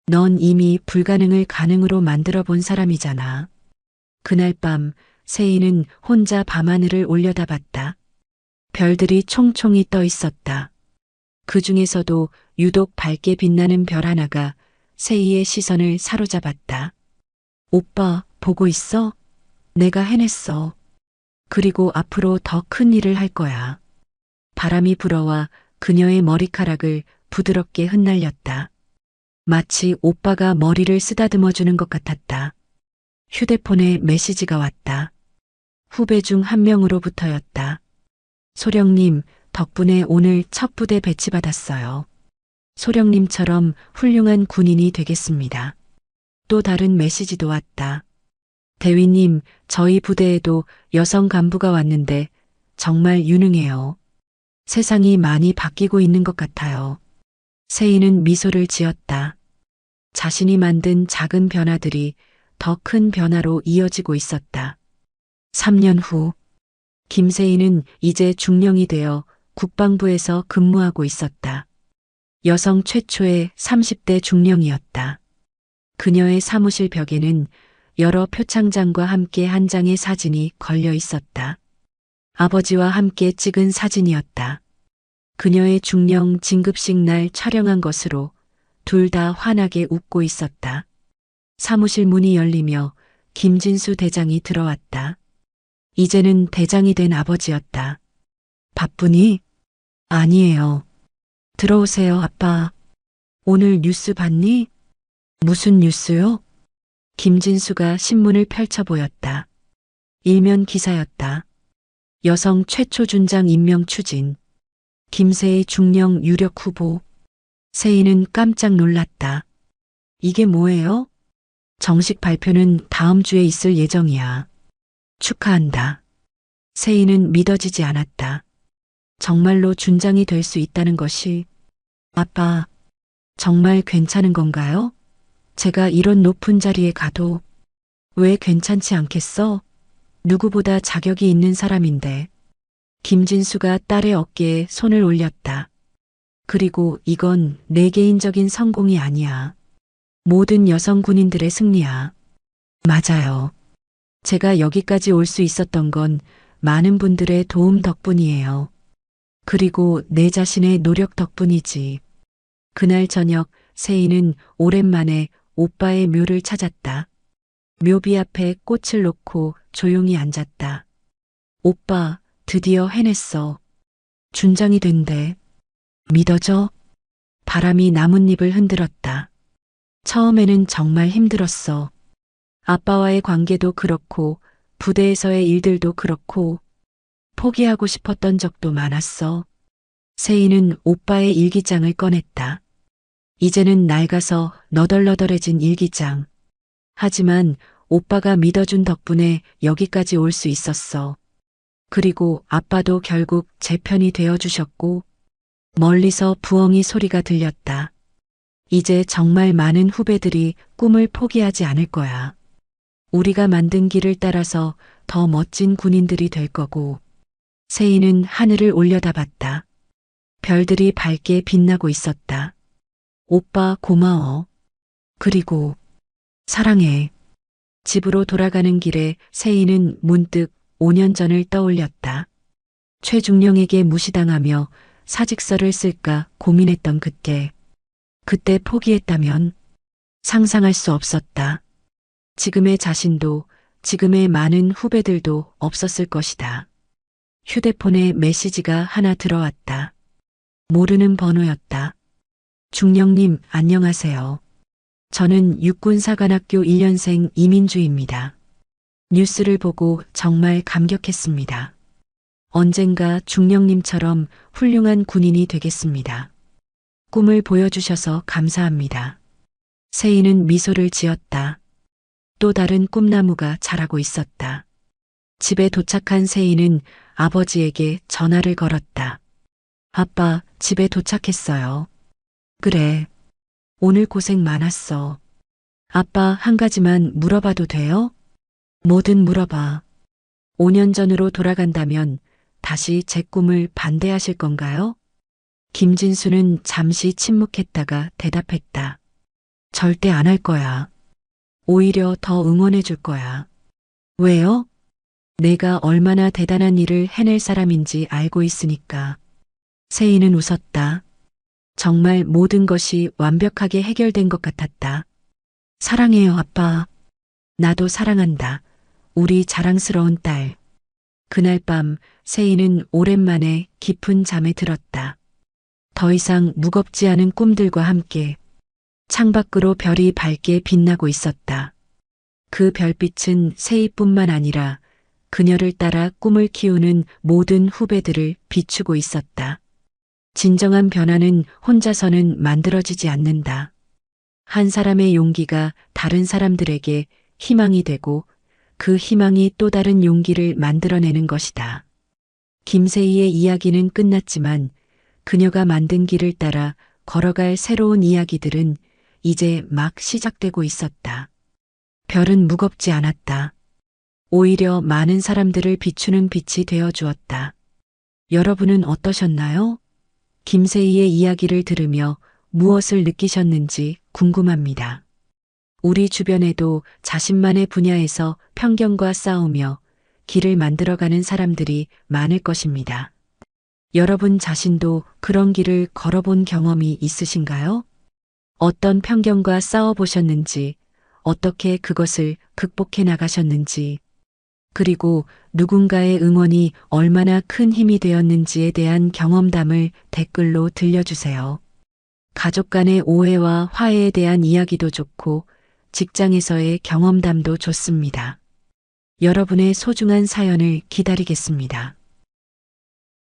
넌 이미 불가능을 가능으로 만들어 본 사람이잖아. 그날 밤 세희는 혼자 밤하늘을 올려다봤다. 별들이 총총히 떠 있었다. 그 중에서도 유독 밝게 빛나는 별 하나가 세희의 시선을 사로잡았다. 오빠, 보고 있어? 내가 해냈어. 그리고 앞으로 더 큰 일을 할 거야. 바람이 불어와 그녀의 머리카락을 부드럽게 흩날렸다. 마치 오빠가 머리를 쓰다듬어 주는 것 같았다. 휴대폰에 메시지가 왔다. 후배 중 한 명으로부터였다. 소령님, 덕분에 오늘 첫 부대 배치받았어요. 소령님처럼 훌륭한 군인이 되겠습니다. 또 다른 메시지도 왔다. 대위님, 저희 부대에도 여성 간부가 왔는데 정말 유능해요. 세상이 많이 바뀌고 있는 것 같아요. 세희는 미소를 지었다. 자신이 만든 작은 변화들이 더 큰 변화로 이어지고 있었다. 3년 후, 김세희는 이제 중령이 되어 국방부에서 근무하고 있었다. 여성 최초의 30대 중령이었다. 그녀의 사무실 벽에는 여러 표창장과 함께 한 장의 사진이 걸려 있었다. 아버지와 함께 찍은 사진이었다. 그녀의 중령 진급식 날 촬영한 것으로 둘 다 환하게 웃고 있었다. 사무실 문이 열리며 김진수 대장이 들어왔다. 이제는 대장이 된 아버지였다. 바쁘니? 아니에요. 들어오세요, 아빠. 오늘 뉴스 봤니? 무슨 뉴스요? 김진수가 신문을 펼쳐 보였다. 일면 기사였다. 여성 최초 준장 임명 추진. 김세희 중령 유력 후보. 세희는 깜짝 놀랐다. 이게 뭐예요? 정식 발표는 다음 주에 있을 예정이야. 축하한다. 세희는 믿어지지 않았다. 정말로 준장이 될 수 있다는 것이. 아빠, 정말 괜찮은 건가요? 제가 이런 높은 자리에 가도. 왜 괜찮지 않겠어? 누구보다 자격이 있는 사람인데. 김진수가 딸의 어깨에 손을 올렸다. 그리고 이건 내 개인적인 성공이 아니야. 모든 여성 군인들의 승리야. 맞아요. 제가 여기까지 올 수 있었던 건 많은 분들의 도움 덕분이에요. 그리고 내 자신의 노력 덕분이지. 그날 저녁 세희는 오랜만에 오빠의 묘를 찾았다. 묘비 앞에 꽃을 놓고 조용히 앉았다. 오빠, 드디어 해냈어. 준장이 된대. 믿어져? 바람이 나뭇잎을 흔들었다. 처음에는 정말 힘들었어. 아빠와의 관계도 그렇고 부대에서의 일들도 그렇고 포기하고 싶었던 적도 많았어. 세희는 오빠의 일기장을 꺼냈다. 이제는 낡아서 너덜너덜해진 일기장. 하지만 오빠가 믿어준 덕분에 여기까지 올 수 있었어. 그리고 아빠도 결국 제 편이 되어주셨고 멀리서 부엉이 소리가 들렸다. 이제 정말 많은 후배들이 꿈을 포기하지 않을 거야. 우리가 만든 길을 따라서 더 멋진 군인들이 될 거고. 세희는 하늘을 올려다봤다. 별들이 밝게 빛나고 있었다. 오빠 고마워. 그리고 사랑해. 집으로 돌아가는 길에 세희는 문득 5년 전을 떠올렸다. 최중령에게 무시당하며 사직서를 쓸까 고민했던 그때. 그때 포기했다면 상상할 수 없었다. 지금의 자신도 지금의 많은 후배들도 없었을 것이다. 휴대폰에 메시지가 하나 들어왔다. 모르는 번호였다. 중령님, 안녕하세요. 저는 육군사관학교 1년생 이민주입니다. 뉴스를 보고 정말 감격했습니다. 언젠가 중령님처럼 훌륭한 군인이 되겠습니다. 꿈을 보여주셔서 감사합니다. 세희는 미소를 지었다. 또 다른 꿈나무가 자라고 있었다. 집에 도착한 세희는 아버지에게 전화를 걸었다. 아빠, 집에 도착했어요. 그래. 오늘 고생 많았어. 아빠, 한 가지만 물어봐도 돼요? 뭐든 물어봐. 5년 전으로 돌아간다면 다시 제 꿈을 반대하실 건가요? 김진수는 잠시 침묵했다가 대답했다. 절대 안 할 거야. 오히려 더 응원해 줄 거야. 왜요? 내가 얼마나 대단한 일을 해낼 사람인지 알고 있으니까. 세희는 웃었다. 정말 모든 것이 완벽하게 해결된 것 같았다. 사랑해요, 아빠. 나도 사랑한다. 우리 자랑스러운 딸. 그날 밤 세희는 오랜만에 깊은 잠에 들었다. 더 이상 무겁지 않은 꿈들과 함께 창밖으로 별이 밝게 빛나고 있었다. 그 별빛은 세희뿐만 아니라 그녀를 따라 꿈을 키우는 모든 후배들을 비추고 있었다. 진정한 변화는 혼자서는 만들어지지 않는다. 한 사람의 용기가 다른 사람들에게 희망이 되고 그 희망이 또 다른 용기를 만들어내는 것이다. 김세희의 이야기는 끝났지만 그녀가 만든 길을 따라 걸어갈 새로운 이야기들은 이제 막 시작되고 있었다. 별은 무겁지 않았다. 오히려 많은 사람들을 비추는 빛이 되어 주었다. 여러분은 어떠셨나요? 김세희의 이야기를 들으며 무엇을 느끼셨는지 궁금합니다. 우리 주변에도 자신만의 분야에서 편견과 싸우며 길을 만들어가는 사람들이 많을 것입니다. 여러분 자신도 그런 길을 걸어본 경험이 있으신가요? 어떤 편견과 싸워보셨는지, 어떻게 그것을 극복해 나가셨는지, 그리고 누군가의 응원이 얼마나 큰 힘이 되었는지에 대한 경험담을 댓글로 들려주세요. 가족 간의 오해와 화해에 대한 이야기도 좋고, 직장에서의 경험담도 좋습니다. 여러분의 소중한 사연을 기다리겠습니다.